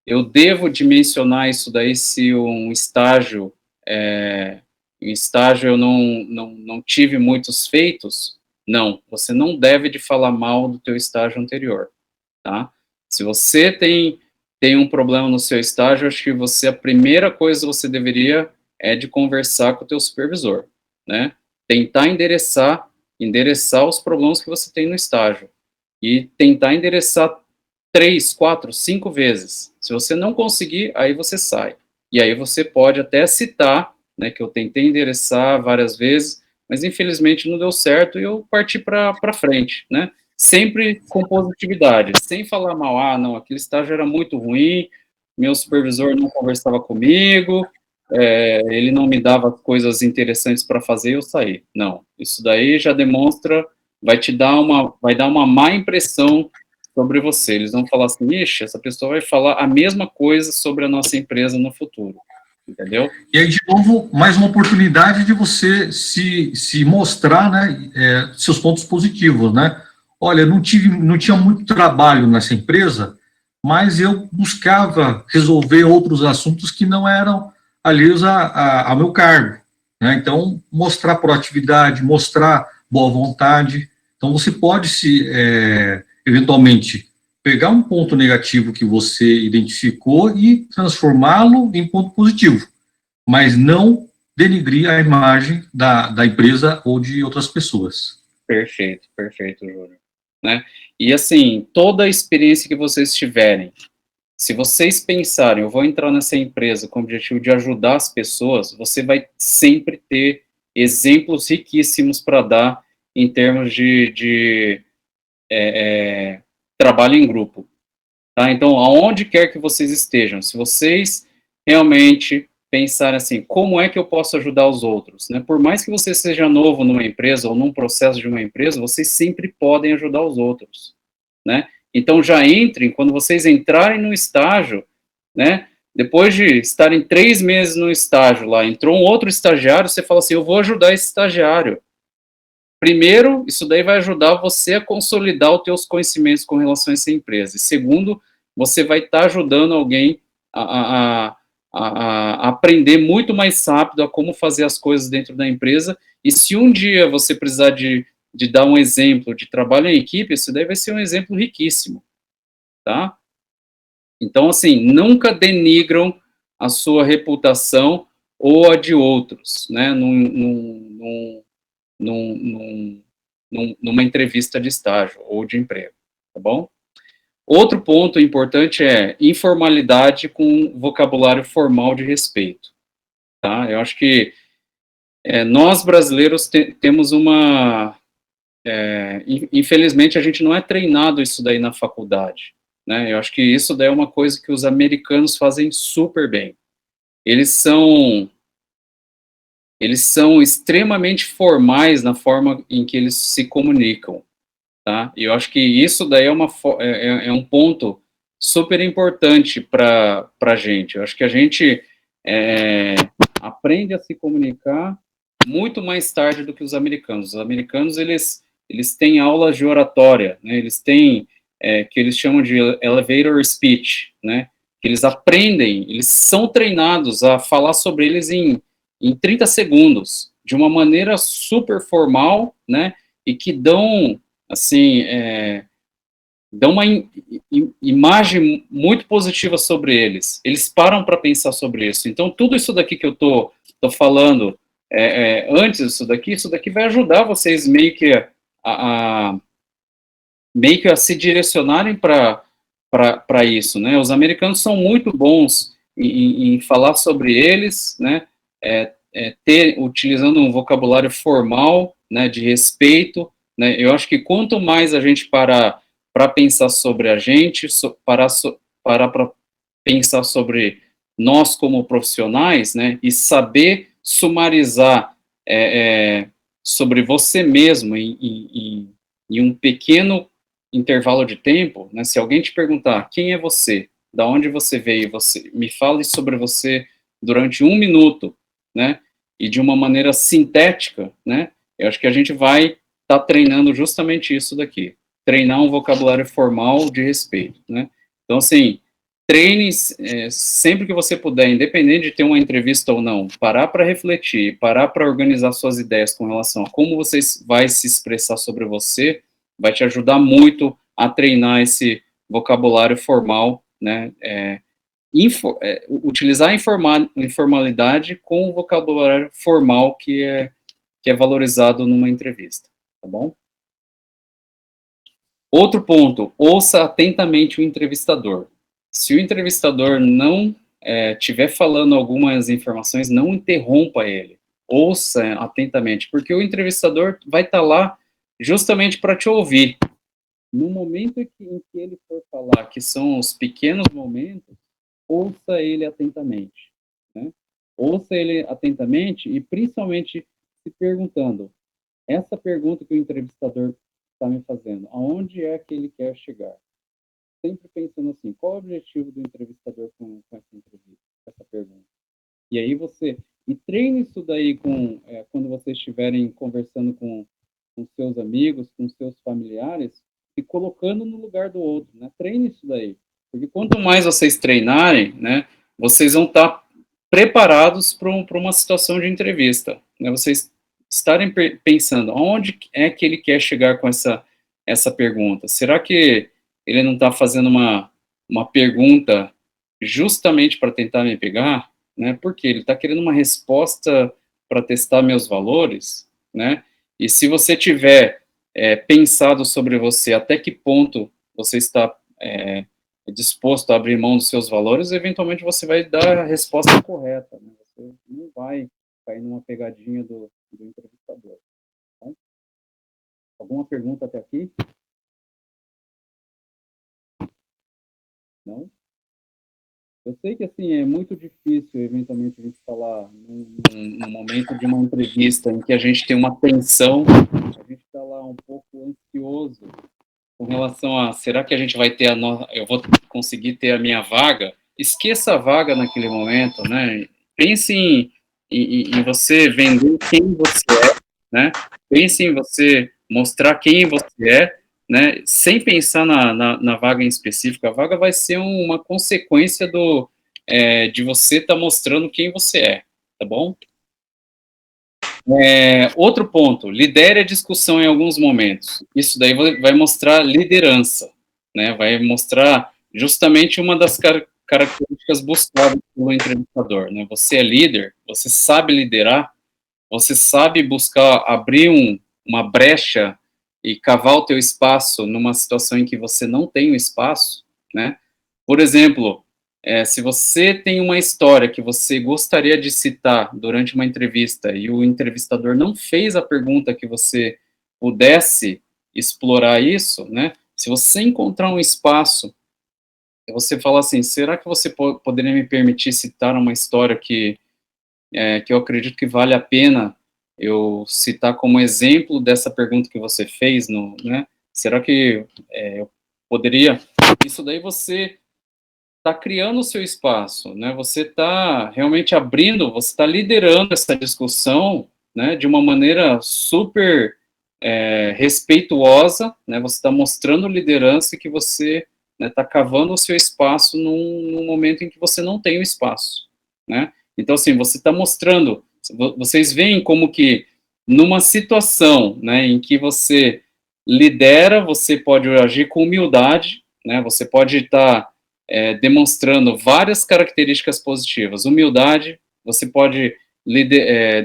eu devo dimensionar isso daí se um estágio, em estágio eu não tive muitos feitos? Não, você não deve de falar mal do teu estágio anterior, tá? Se você tem um problema no seu estágio, acho que a primeira coisa que você deveria de conversar com o teu supervisor, né? Tentar endereçar os problemas que você tem no estágio e tentar endereçar 3, 4, 5 vezes. Se você não conseguir, aí você sai. E aí você pode até citar, né, que eu tentei endereçar várias vezes, mas infelizmente não deu certo e eu parti para frente, né? Sempre com positividade, sem falar mal, não, aquele estágio era muito ruim, meu supervisor não conversava comigo, ele não me dava coisas interessantes para fazer, eu saí. Não, isso daí já demonstra, vai dar uma má impressão sobre você. Eles vão falar assim, ixi, essa pessoa vai falar a mesma coisa sobre a nossa empresa no futuro, entendeu? E aí, de novo, mais uma oportunidade de você se mostrar, né, seus pontos positivos, né? Olha, não tinha muito trabalho nessa empresa, mas eu buscava resolver outros assuntos que não eram alheios a meu cargo, né? Então, mostrar proatividade, mostrar boa vontade. Então, você pode eventualmente, pegar um ponto negativo que você identificou e transformá-lo em ponto positivo, mas não denigrir a imagem da empresa ou de outras pessoas. Perfeito, Júnior. Né? E assim, toda a experiência que vocês tiverem, se vocês pensarem, eu vou entrar nessa empresa com o objetivo de ajudar as pessoas, você vai sempre ter exemplos riquíssimos para dar em termos de trabalho em grupo. Tá? Então, aonde quer que vocês estejam, se vocês realmente pensarem assim, como é que eu posso ajudar os outros? Né? Por mais que você seja novo numa empresa ou num processo de uma empresa, vocês sempre podem ajudar os outros. Né? Então, já entrem, quando vocês entrarem no estágio, né, depois de estarem 3 meses no estágio lá, entrou um outro estagiário, você fala assim, eu vou ajudar esse estagiário, primeiro, isso daí vai ajudar você a consolidar os teus conhecimentos com relação a essa empresa. E segundo, você vai estar ajudando alguém a aprender muito mais rápido a como fazer as coisas dentro da empresa. E se um dia você precisar de dar um exemplo de trabalho em equipe, isso daí vai ser um exemplo riquíssimo, tá? Então, assim, nunca denigram a sua reputação ou a de outros, né, numa entrevista de estágio ou de emprego, tá bom? Outro ponto importante é informalidade com vocabulário formal de respeito, tá? Eu acho que nós brasileiros temos uma... infelizmente, a gente não é treinado isso daí na faculdade, né? Eu acho que isso daí é uma coisa que os americanos fazem super bem. Eles são extremamente formais na forma em que eles se comunicam, tá? E eu acho que isso daí é um ponto super importante para a gente. Eu acho que a gente aprende a se comunicar muito mais tarde do que os americanos. Os americanos, eles têm aulas de oratória, né? Eles têm, que eles chamam de elevator speech, né? Que eles aprendem, eles são treinados a falar sobre eles em 30 segundos, de uma maneira super formal, né? E que dão, assim, dão uma imagem muito positiva sobre eles. Eles param para pensar sobre isso. Então, tudo isso daqui que eu tô falando antes disso daqui vai ajudar vocês meio que a se direcionarem para isso, né? Os americanos são muito bons em falar sobre eles, né? Utilizando um vocabulário formal, né? De respeito, né? Eu acho que quanto mais a gente parar para pensar sobre a gente, parar para pensar sobre nós como profissionais, né? E saber sumarizar sobre você mesmo em um pequeno intervalo de tempo, né? Se alguém te perguntar quem é você, da onde você veio, você me fale sobre você durante 1 minuto, né? E de uma maneira sintética, né? Eu acho que a gente vai estar treinando justamente isso daqui, treinar um vocabulário formal de respeito, né? Então, assim, treine sempre que você puder, independente de ter uma entrevista ou não, parar para refletir, parar para organizar suas ideias com relação a como você vai se expressar sobre você, vai te ajudar muito a treinar esse vocabulário formal, né? Utilizar a informalidade com o vocabulário formal que é valorizado numa entrevista, tá bom? Outro ponto, ouça atentamente o entrevistador. Se o entrevistador não estiver falando algumas informações, não interrompa ele. Ouça atentamente, porque o entrevistador vai estar lá justamente para te ouvir. No momento em que ele for falar, que são os pequenos momentos, ouça ele atentamente, né? Ouça ele atentamente e principalmente se perguntando, essa pergunta que o entrevistador está me fazendo, aonde é que ele quer chegar? Sempre pensando assim, qual é o objetivo do entrevistador com essa entrevista, com essa pergunta? E aí treine isso daí quando vocês estiverem conversando com seus amigos, com seus familiares, e colocando no lugar do outro, né? Treine isso daí. Porque quanto mais vocês treinarem, né, vocês vão estar preparados para uma situação de entrevista, né? Vocês estarem pensando, aonde é que ele quer chegar com essa pergunta? Será que ele não está fazendo uma pergunta justamente para tentar me pegar, né? Porque ele está querendo uma resposta para testar meus valores, né? E se você tiver pensado sobre você, até que ponto você está disposto a abrir mão dos seus valores, eventualmente você vai dar a resposta correta, né? Você não vai cair numa pegadinha do entrevistador. Tá? Alguma pergunta até aqui? Não? Eu sei que, assim, é muito difícil, eventualmente, a gente falar num momento de uma entrevista em que a gente tem uma tensão, a gente está lá um pouco ansioso com relação a, será que a gente vai ter eu vou conseguir ter a minha vaga? Esqueça a vaga naquele momento, né? Pense em você vender quem você é, né? Pense em você mostrar quem você é, né? Sem pensar na vaga em específico. A vaga vai ser uma consequência de você estar mostrando quem você é, tá bom? Outro ponto, lidere a discussão em alguns momentos. Isso daí vai mostrar liderança, né? Vai mostrar justamente uma das características buscadas pelo entrevistador, né? Você é líder, você sabe liderar, você sabe buscar abrir uma brecha e cavar o teu espaço numa situação em que você não tem o espaço, né? Por exemplo, se você tem uma história que você gostaria de citar durante uma entrevista e o entrevistador não fez a pergunta que você pudesse explorar isso, né? Se você encontrar um espaço e você fala assim, será que você poderia me permitir citar uma história que eu acredito que vale a pena eu citar como exemplo dessa pergunta que você fez, né? Será que eu poderia? Isso daí você está criando o seu espaço, né? Você está realmente abrindo, você está liderando essa discussão, né? De uma maneira super respeituosa, né? Você está mostrando liderança e que você está cavando o seu espaço num momento em que você não tem o espaço, né? Então, assim, você está mostrando, vocês veem como que numa situação, né, em que você lidera, você pode agir com humildade, né? Você pode estar demonstrando várias características positivas. Humildade, você pode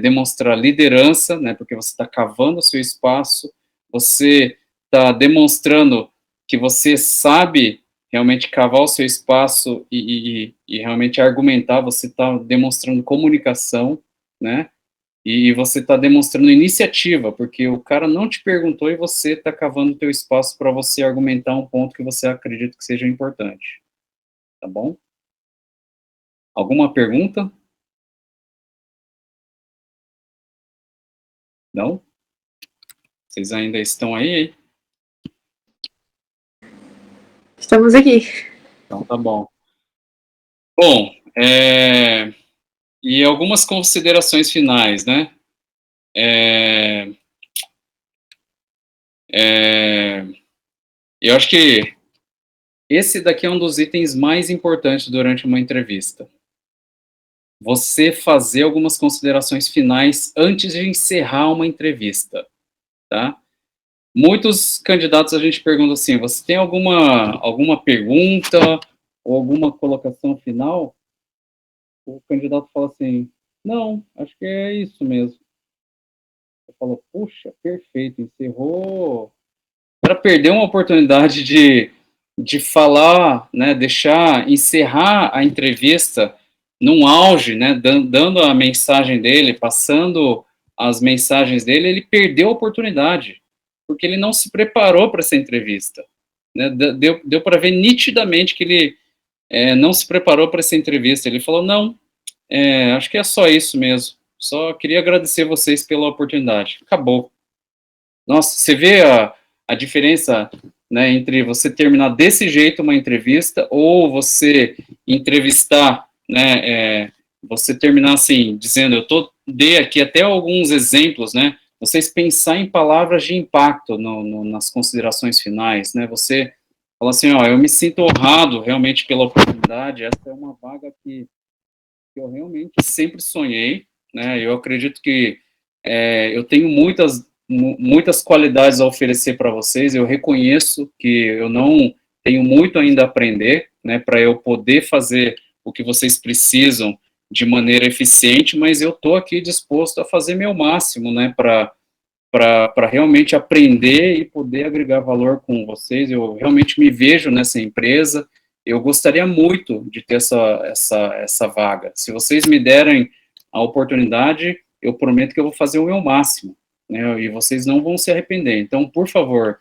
demonstrar liderança, né, porque você está cavando o seu espaço, você está demonstrando que você sabe realmente cavar o seu espaço e realmente argumentar, você está demonstrando comunicação, né, e você está demonstrando iniciativa, porque o cara não te perguntou e você está cavando o teu espaço para você argumentar um ponto que você acredita que seja importante. Tá bom? Alguma pergunta? Não? Vocês ainda estão aí? Estamos aqui. Então tá bom. Bom, e algumas considerações finais, né? Eu acho que esse daqui é um dos itens mais importantes durante uma entrevista. Você fazer algumas considerações finais antes de encerrar uma entrevista, tá? Muitos candidatos a gente pergunta assim, você tem alguma pergunta ou alguma colocação final? O candidato fala assim, não, acho que é isso mesmo. Eu falo, puxa, perfeito, encerrou. Para perder uma oportunidade de falar, né, encerrar a entrevista num auge, né, dando a mensagem dele, passando as mensagens dele, ele perdeu a oportunidade, porque ele não se preparou para essa entrevista. Né, deu para ver nitidamente que ele não se preparou para essa entrevista. Ele falou, não, acho que é só isso mesmo. Só queria agradecer vocês pela oportunidade. Acabou. Nossa, você vê a diferença, né, entre você terminar desse jeito uma entrevista ou você entrevistar, né, você terminar assim, dizendo, dei aqui até alguns exemplos, né, vocês pensar em palavras de impacto nas considerações finais, né, você fala assim, ó, eu me sinto honrado realmente pela oportunidade, essa é uma vaga que eu realmente sempre sonhei, né, eu acredito que eu tenho muitas qualidades a oferecer para vocês, eu reconheço que eu não tenho muito ainda a aprender, né, para eu poder fazer o que vocês precisam de maneira eficiente, mas eu estou aqui disposto a fazer meu máximo, né, para realmente aprender e poder agregar valor com vocês. Eu realmente me vejo nessa empresa, eu gostaria muito de ter essa vaga. Se vocês me derem a oportunidade, eu prometo que eu vou fazer o meu máximo, né, e vocês não vão se arrepender. Então, por favor,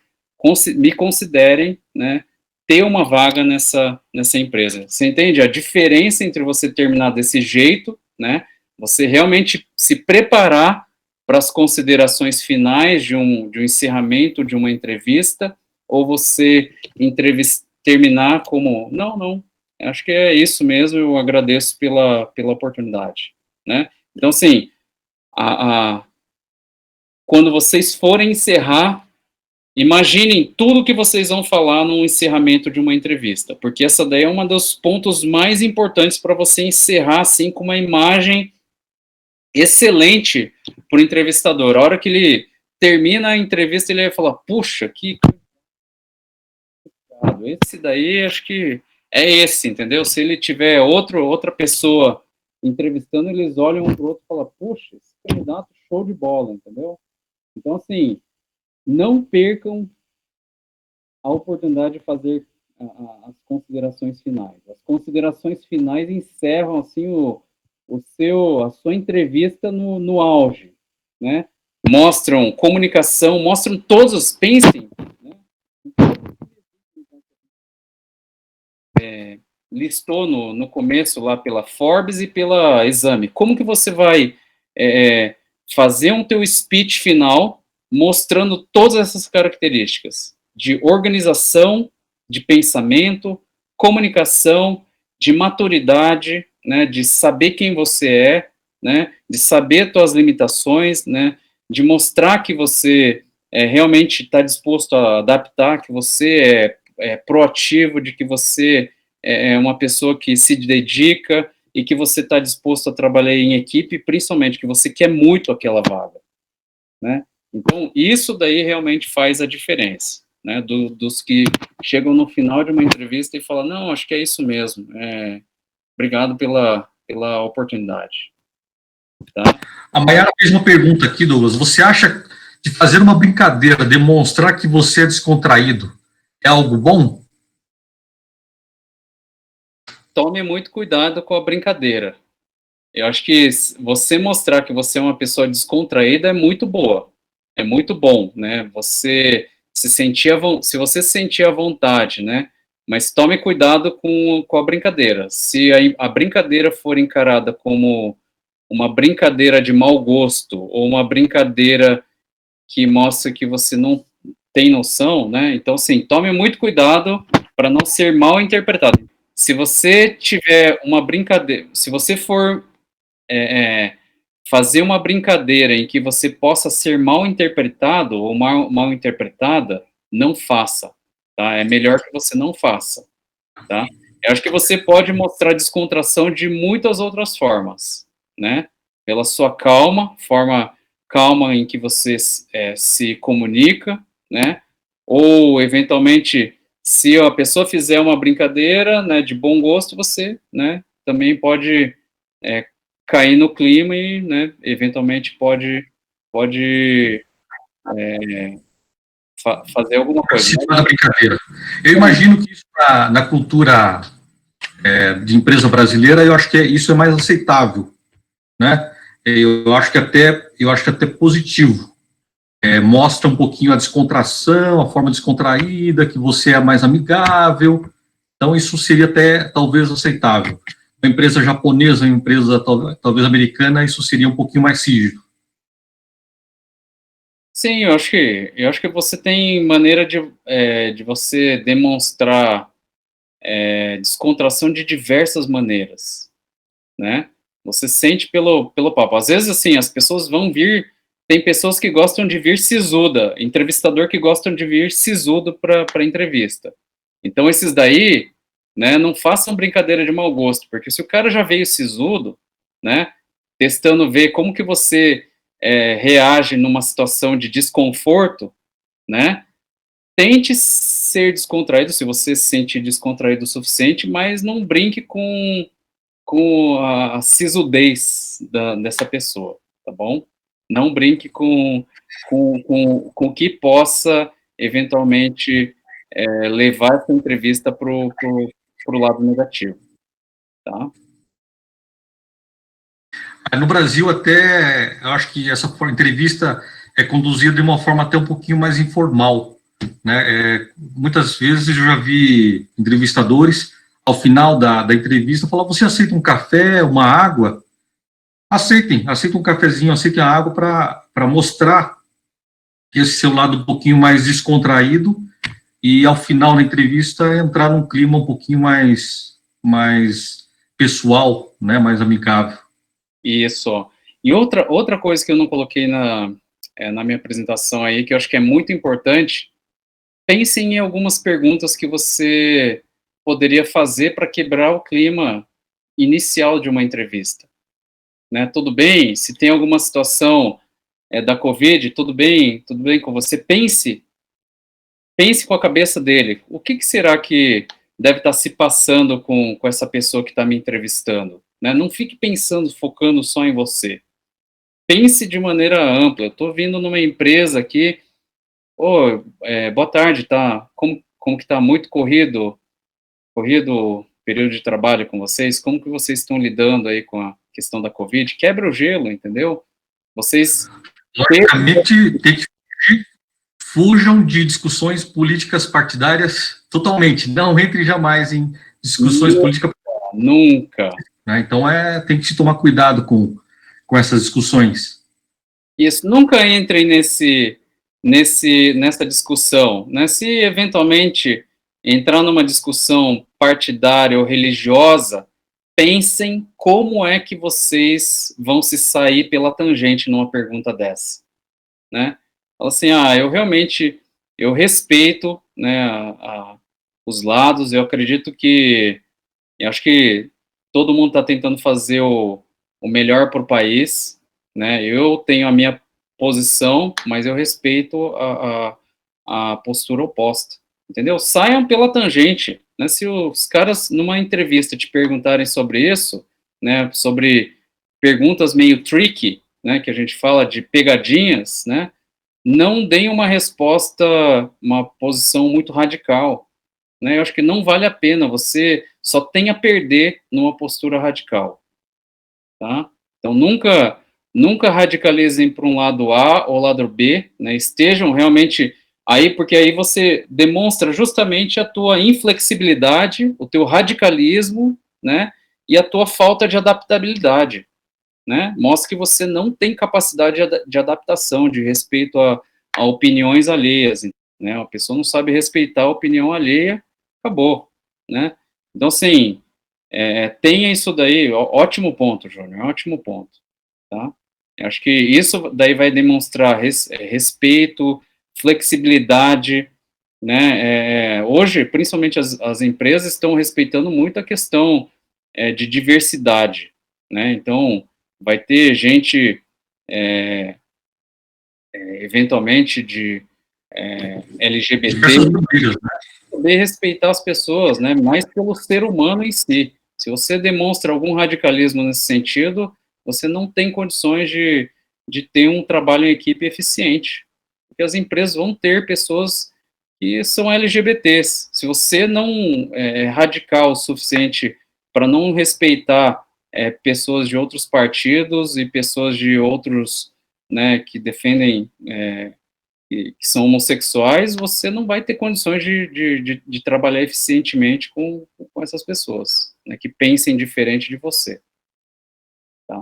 me considerem, né, ter uma vaga nessa empresa. Você entende a diferença entre você terminar desse jeito, né, você realmente se preparar para as considerações finais de um encerramento de uma entrevista, ou você terminar como, não, acho que é isso mesmo, eu agradeço pela oportunidade, né? Então, assim, quando vocês forem encerrar, imaginem tudo que vocês vão falar no encerramento de uma entrevista, porque essa daí é um dos pontos mais importantes para você encerrar assim com uma imagem excelente para o entrevistador. A hora que ele termina a entrevista, ele vai falar, puxa, que esse daí, acho que é esse, entendeu? Se ele tiver outra pessoa entrevistando, eles olham um pro outro e falam, puxa, esse candidato show de bola, entendeu? Então, assim, não percam a oportunidade de fazer as considerações finais. As considerações finais encerram, assim, a sua entrevista no auge, né? Mostram comunicação, mostram todos, pensem, né? Listou no começo lá pela Forbes e pela Exame. Como que você vai fazer um teu speech final mostrando todas essas características de organização, de pensamento, comunicação, de maturidade, né, de saber quem você é, né, de saber suas limitações, né, de mostrar que você realmente está disposto a adaptar, que você é proativo, de que você é uma pessoa que se dedica e que você está disposto a trabalhar em equipe, principalmente que você quer muito aquela vaga, né? Então, isso daí realmente faz a diferença, né? Dos que chegam no final de uma entrevista e falam, não, acho que é isso mesmo, obrigado pela oportunidade. Tá? A Mayara fez uma pergunta aqui, Douglas. Você acha que fazer uma brincadeira, demonstrar que você é descontraído, é algo bom? Tome muito cuidado com a brincadeira. Eu acho que você mostrar que você é uma pessoa descontraída é muito boa. É muito bom, né? Você se você se sentir à vontade, né? Mas tome cuidado com a brincadeira. Se a brincadeira for encarada como uma brincadeira de mau gosto ou uma brincadeira que mostra que você não tem noção, né? Então, assim, tome muito cuidado para não ser mal interpretado. Se você tiver uma brincadeira, se você for fazer uma brincadeira em que você possa ser mal interpretado ou mal interpretada, não faça, tá? É melhor que você não faça, tá? Eu acho que você pode mostrar descontração de muitas outras formas, né? Pela sua forma calma em que você se comunica, né? Ou, eventualmente, se a pessoa fizer uma brincadeira, né, de bom gosto, você, né, também pode cair no clima e, né, eventualmente pode fazer alguma coisa. Participar da brincadeira. Eu imagino que isso na cultura de empresa brasileira, eu acho que isso é mais aceitável, né? Eu acho que até positivo. Mostra um pouquinho a descontração, a forma descontraída, que você é mais amigável. Então, isso seria até, talvez, aceitável. Uma empresa japonesa, uma empresa talvez americana, isso seria um pouquinho mais rígido. Sim, eu acho que você tem maneira de você demonstrar descontração de diversas maneiras, né? Você sente pelo papo. Às vezes, assim, as pessoas vão vir. Tem pessoas que gostam de vir sisuda, entrevistador que gostam de vir sisudo para entrevista. Então, esses daí, né, não façam brincadeira de mau gosto, porque se o cara já veio sisudo, né, testando ver como que você reage numa situação de desconforto, né, tente ser descontraído, se você se sentir descontraído o suficiente, mas não brinque com a sisudez dessa pessoa, tá bom? Não brinque com o que possa, eventualmente, levar essa entrevista para o lado negativo, tá? No Brasil, até, eu acho que essa entrevista é conduzida de uma forma até um pouquinho mais informal, né? Muitas vezes eu já vi entrevistadores, ao final da entrevista, falar, você aceita um café, uma água? Aceitem um cafezinho, aceitem a água para mostrar esse seu lado um pouquinho mais descontraído e, ao final da entrevista, entrar num clima um pouquinho mais pessoal, né, mais amigável. Isso. E outra coisa que eu não coloquei na minha apresentação aí, que eu acho que é muito importante. Pense em algumas perguntas que você poderia fazer para quebrar o clima inicial de uma entrevista, né? Tudo bem, se tem alguma situação da Covid, tudo bem com você, pense com a cabeça dele, o que será que deve estar se passando com essa pessoa que está me entrevistando, né? Não fique pensando, focando só em você, pense de maneira ampla. Eu estou vindo numa empresa aqui, boa tarde, tá? Como que está? Muito corrido o período de trabalho com vocês, como que vocês estão lidando aí com a questão da Covid? Quebra o gelo, entendeu? Vocês... Logicamente, tem que fujam de discussões políticas partidárias totalmente, não entre jamais em discussões políticas. Nunca. Né? Então, tem que se tomar cuidado com essas discussões. Isso, nunca entrem nessa discussão, né? Se eventualmente entrar numa discussão partidária ou religiosa, pensem como é que vocês vão se sair pela tangente numa pergunta dessa, né? Assim, eu respeito, né, os lados, eu acredito que, eu acho que todo mundo está tentando fazer o melhor para o país, né? Eu tenho a minha posição, mas eu respeito a postura oposta, entendeu? Saiam pela tangente, né? Se os caras, numa entrevista, te perguntarem sobre isso, né, sobre perguntas meio tricky, né, que a gente fala de pegadinhas, né, não deem uma resposta, uma posição muito radical, né? Eu acho que não vale a pena, você só tem a perder numa postura radical, tá? Então, nunca radicalizem para um lado A ou lado B, né? Estejam realmente aí, porque aí você demonstra justamente a tua inflexibilidade, o teu radicalismo, né? E a tua falta de adaptabilidade, né? Mostra que você não tem capacidade de adaptação, de respeito a opiniões alheias, né? A pessoa não sabe respeitar a opinião alheia, acabou, né? Então, assim, tenha isso daí, ótimo ponto, Júnior, ótimo ponto, tá? Eu acho que isso daí vai demonstrar respeito, flexibilidade, né? Hoje, principalmente as empresas estão respeitando muito a questão de diversidade, né? Então, vai ter gente, eventualmente, de LGBT, poder respeitar as pessoas, né? Mais pelo ser humano em si. Se você demonstra algum radicalismo nesse sentido, você não tem condições de ter um trabalho em equipe eficiente, porque as empresas vão ter pessoas que são LGBTs. Se você não é radical o suficiente para não respeitar pessoas de outros partidos e pessoas de outros, né, que defendem, que são homossexuais, você não vai ter condições de trabalhar eficientemente com essas pessoas, né, que pensem diferente de você. Tá?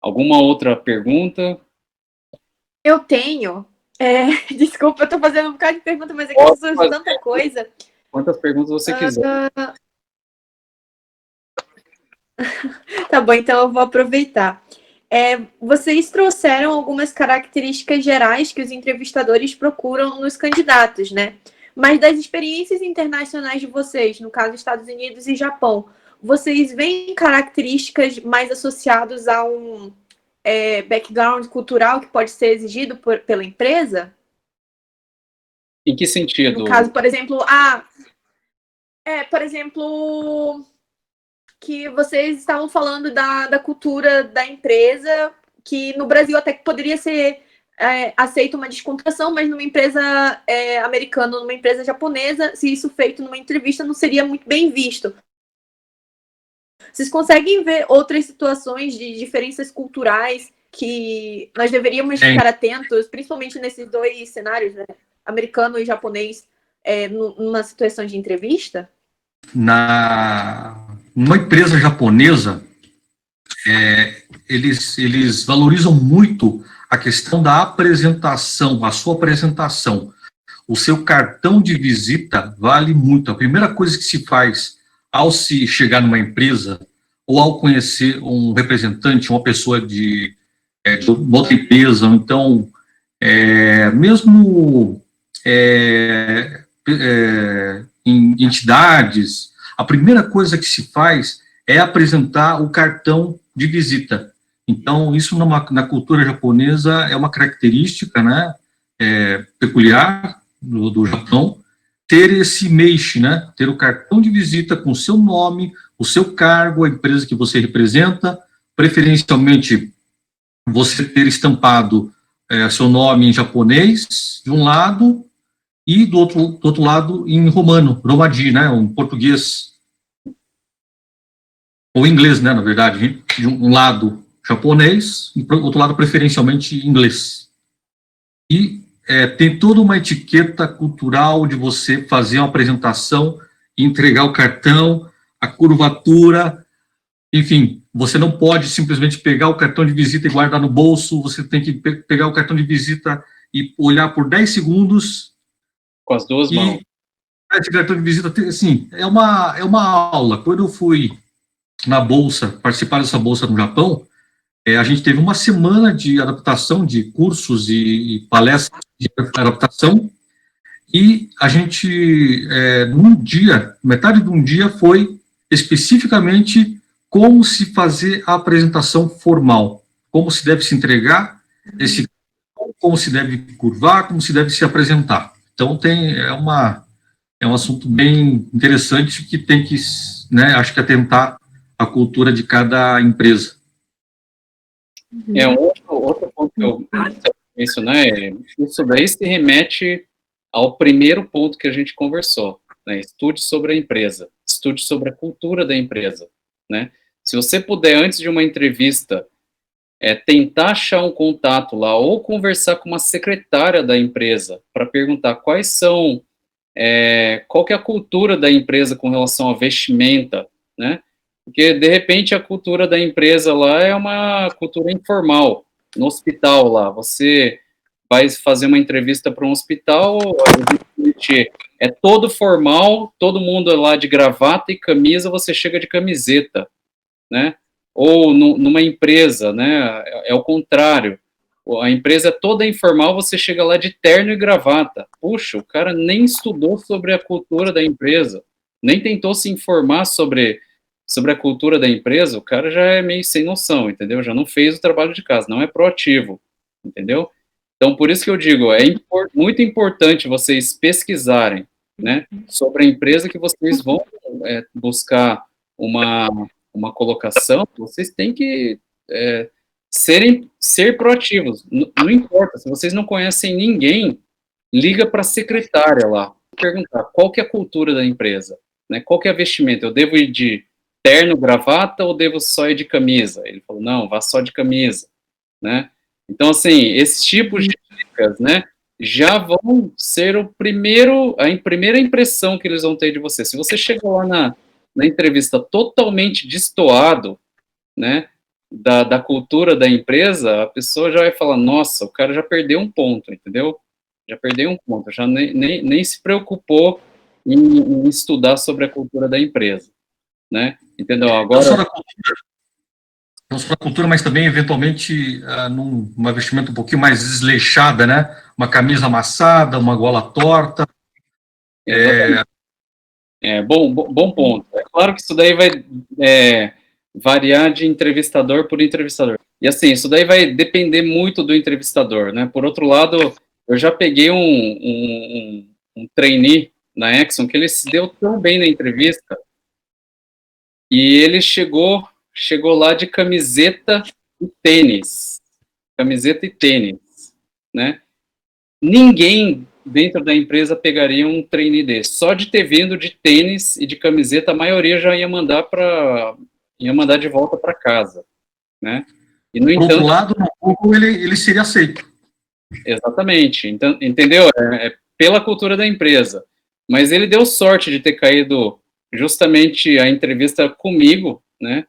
Alguma outra pergunta? Eu tenho. Desculpa, eu estou fazendo um bocado de pergunta, mas é que surge tanta coisa. Quantas perguntas você quiser. Tá bom, então eu vou aproveitar. Vocês trouxeram algumas características gerais que os entrevistadores procuram nos candidatos, né? Mas das experiências internacionais de vocês, no caso Estados Unidos e Japão, vocês veem características mais associadas a um background cultural que pode ser exigido pela empresa? Em que sentido? No caso, por exemplo, que vocês estavam falando da cultura da empresa, que no Brasil até que poderia ser aceita uma descontração, mas numa empresa americana, numa empresa japonesa, se isso feito numa entrevista, não seria muito bem visto. Vocês conseguem ver outras situações de diferenças culturais que nós deveríamos ficar atentos, principalmente nesses dois cenários, né, americano e japonês, numa situação de entrevista? Numa empresa japonesa, eles valorizam muito a questão da apresentação, a sua apresentação. O seu cartão de visita vale muito. A primeira coisa que se faz ao se chegar numa empresa ou ao conhecer um representante, uma pessoa de uma outra empresa, então, mesmo em entidades, a primeira coisa que se faz é apresentar o cartão de visita. Então, isso na cultura japonesa é uma característica, né, peculiar do Japão, ter esse meishi, né, ter o cartão de visita com o seu nome, o seu cargo, a empresa que você representa, preferencialmente você ter estampado seu nome em japonês, de um lado, e do outro lado em romano, romadi, né, um português, ou inglês, né, na verdade, de um lado japonês, e do outro lado preferencialmente inglês. E tem toda uma etiqueta cultural de você fazer uma apresentação, entregar o cartão, a curvatura, enfim, você não pode simplesmente pegar o cartão de visita e guardar no bolso, você tem que pegar o cartão de visita e olhar por 10 segundos. Com as duas mãos. Esse cartão de visita, assim, é uma aula. Quando eu fui na bolsa, participar dessa bolsa no Japão, a gente teve uma semana de adaptação, de cursos e palestras de adaptação, e a gente, num dia, metade de um dia foi especificamente como se fazer a apresentação formal, como se deve se entregar, como se deve curvar, como se deve se apresentar. Então, é um assunto bem interessante que tem que, né, acho que atentar a cultura de cada empresa. Outro ponto que eu penso, né, isso daí se remete ao primeiro ponto que a gente conversou, né, estude sobre a empresa, estude sobre a cultura da empresa, né, se você puder, antes de uma entrevista, tentar achar um contato lá, ou conversar com uma secretária da empresa, para perguntar qual que é a cultura da empresa com relação à vestimenta, né, porque, de repente, a cultura da empresa lá é uma cultura informal. No hospital lá, você vai fazer uma entrevista para um hospital, é todo formal, todo mundo é lá de gravata e camisa, você chega de camiseta, né? Ou numa empresa, né? É o contrário. A empresa é toda informal, você chega lá de terno e gravata. Puxa, o cara nem estudou sobre a cultura da empresa, nem tentou se informar sobre a cultura da empresa, o cara já é meio sem noção, entendeu? Já não fez o trabalho de casa, não é proativo, entendeu? Então, por isso que eu digo, muito importante vocês pesquisarem, né, sobre a empresa que vocês vão buscar uma colocação, vocês têm que ser proativos. Não importa, se vocês não conhecem ninguém, liga para a secretária lá, perguntar qual que é a cultura da empresa, né, qual que é a vestimenta, eu devo ir de terno, gravata, ou devo só ir de camisa? Ele falou, não, vá só de camisa, né? Então, assim, esses tipos de dicas, né, já vão ser a primeira impressão que eles vão ter de você. Se você chegou lá na entrevista totalmente destoado, né, da cultura da empresa, a pessoa já vai falar, nossa, o cara já perdeu um ponto, entendeu? Já perdeu um ponto, já nem se preocupou em estudar sobre a cultura da empresa, né? Entendeu? Agora... Não só na cultura, mas também, eventualmente, numa vestimenta um pouquinho mais desleixada, né? Uma camisa amassada, uma gola torta. Bom ponto. É claro que isso daí vai variar de entrevistador por entrevistador. E assim, isso daí vai depender muito do entrevistador, né? Por outro lado, eu já peguei um trainee na Exxon que ele se deu tão bem na entrevista e ele chegou lá de camiseta e tênis, né? Ninguém dentro da empresa pegaria um trainee desse. Só de ter vindo de tênis e de camiseta, a maioria já ia mandar de volta para casa, né? E no entanto, por outro lado, no Google ele seria aceito. Exatamente. Então, entendeu? Pela cultura da empresa. Mas ele deu sorte de ter caído justamente a entrevista comigo, né?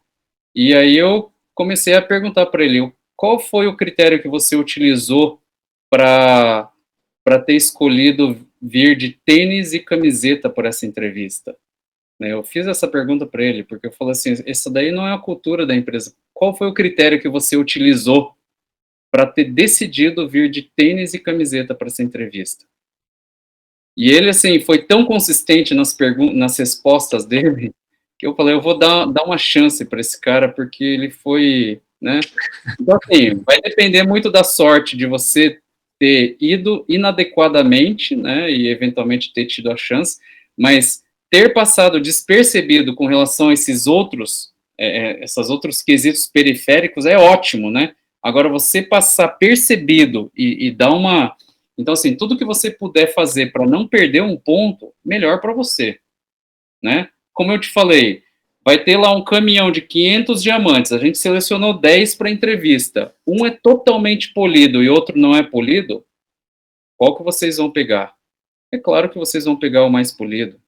E aí eu comecei a perguntar para ele, qual foi o critério que você utilizou para ter escolhido vir de tênis e camiseta para essa entrevista? Eu fiz essa pergunta para ele, porque eu falei assim, essa daí não é a cultura da empresa. Qual foi o critério que você utilizou para ter decidido vir de tênis e camiseta para essa entrevista. E ele, assim, foi tão consistente nas respostas dele, que eu falei, eu vou dar uma chance para esse cara, porque ele foi, né? Então, assim, vai depender muito da sorte de você ter ido inadequadamente, né, e eventualmente ter tido a chance, mas ter passado despercebido com relação a esses outros quesitos periféricos é ótimo, né? Agora, você passar percebido e dar uma... Então, assim, tudo que você puder fazer para não perder um ponto, melhor para você, né? Como eu te falei, vai ter lá um caminhão de 500 diamantes, a gente selecionou 10 para entrevista, um é totalmente polido e outro não é polido, qual que vocês vão pegar? É claro que vocês vão pegar o mais polido,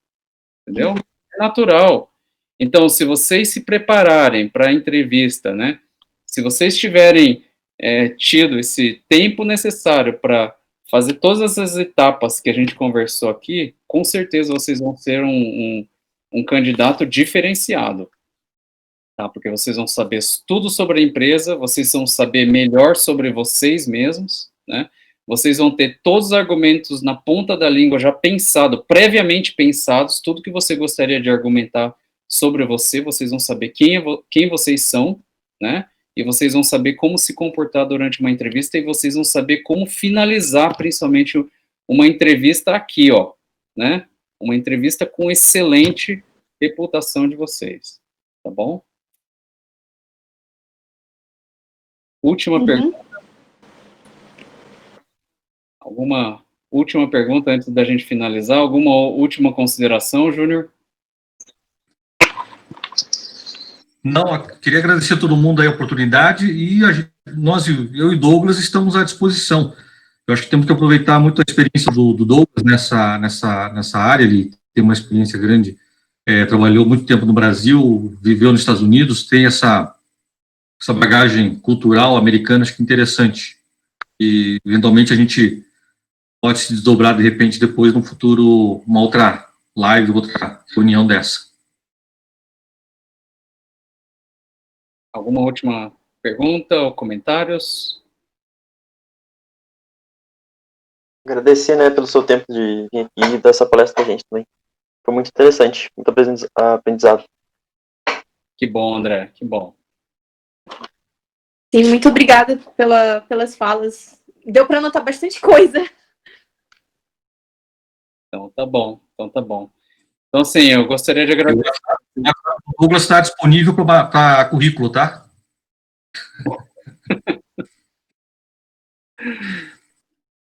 entendeu? É natural. Então, se vocês se prepararem para a entrevista, né? Se vocês tiverem tido esse tempo necessário para fazer todas essas etapas que a gente conversou aqui, com certeza vocês vão ser um candidato diferenciado, tá? Porque vocês vão saber tudo sobre a empresa, vocês vão saber melhor sobre vocês mesmos, né? Vocês vão ter todos os argumentos na ponta da língua já pensado, previamente pensados, tudo que você gostaria de argumentar sobre você, vocês vão saber quem vocês são, né? E vocês vão saber como se comportar durante uma entrevista e vocês vão saber como finalizar, principalmente, uma entrevista aqui, ó, né? Uma entrevista com excelente reputação de vocês, tá bom? Última pergunta. Alguma última pergunta antes da gente finalizar? Alguma última consideração, Júnior? Não, queria agradecer a todo mundo aí a oportunidade e eu e Douglas estamos à disposição. Eu acho que temos que aproveitar muito a experiência do Douglas nessa área. Ele tem uma experiência grande, trabalhou muito tempo no Brasil, viveu nos Estados Unidos, tem essa bagagem cultural americana, acho que interessante. E, eventualmente, a gente pode se desdobrar, de repente, depois, no futuro, uma outra live, outra reunião dessa. Alguma última pergunta ou comentários? Agradecer, né, pelo seu tempo de vir aqui e dar essa palestra pra gente também. Foi muito interessante, muito aprendizado. Que bom, André, que bom. Sim, muito obrigada pelas falas. Deu para anotar bastante coisa. Então tá bom, então tá bom. Então, sim, eu gostaria de agradecer. O Douglas está disponível para currículo, tá?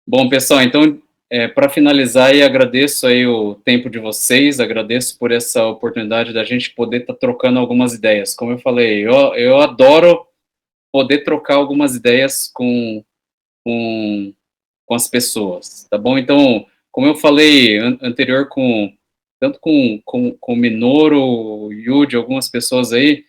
Bom, pessoal, então, para finalizar, eu agradeço aí o tempo de vocês, agradeço por essa oportunidade da gente poder estar trocando algumas ideias. Como eu falei, eu adoro poder trocar algumas ideias com as pessoas, tá bom? Então, como eu falei anterior tanto com o Minoru, o Yuji, algumas pessoas aí,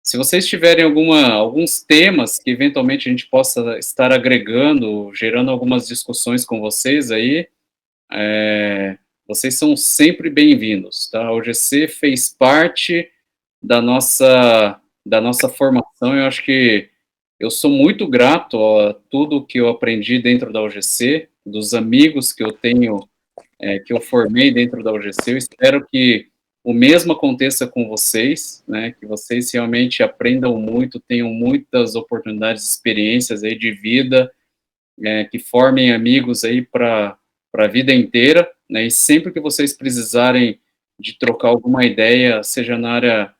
se vocês tiverem alguns temas que eventualmente a gente possa estar agregando, gerando algumas discussões com vocês aí, vocês são sempre bem-vindos, tá? O GC fez parte da nossa formação, eu acho que eu sou muito grato a tudo que eu aprendi dentro da UGC, dos amigos que eu tenho, que eu formei dentro da UGC. Eu espero que o mesmo aconteça com vocês, né? Que vocês realmente aprendam muito, tenham muitas oportunidades, experiências aí de vida, que formem amigos aí para a vida inteira, né? E sempre que vocês precisarem de trocar alguma ideia, seja na área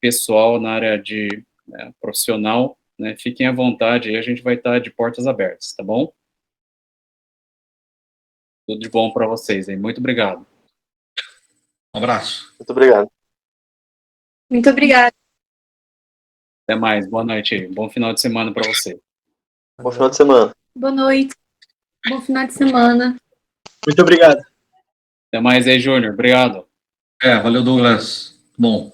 pessoal, na área de profissional, né, fiquem à vontade, aí a gente vai estar de portas abertas, tá bom? Tudo de bom para vocês aí, muito obrigado. Um abraço. Muito obrigado. Muito obrigada. Até mais, boa noite aí, bom final de semana para você. Bom final de semana. Boa noite. Bom final de semana. Muito obrigado. Até mais aí, Júnior, obrigado. Valeu, Douglas. Bom.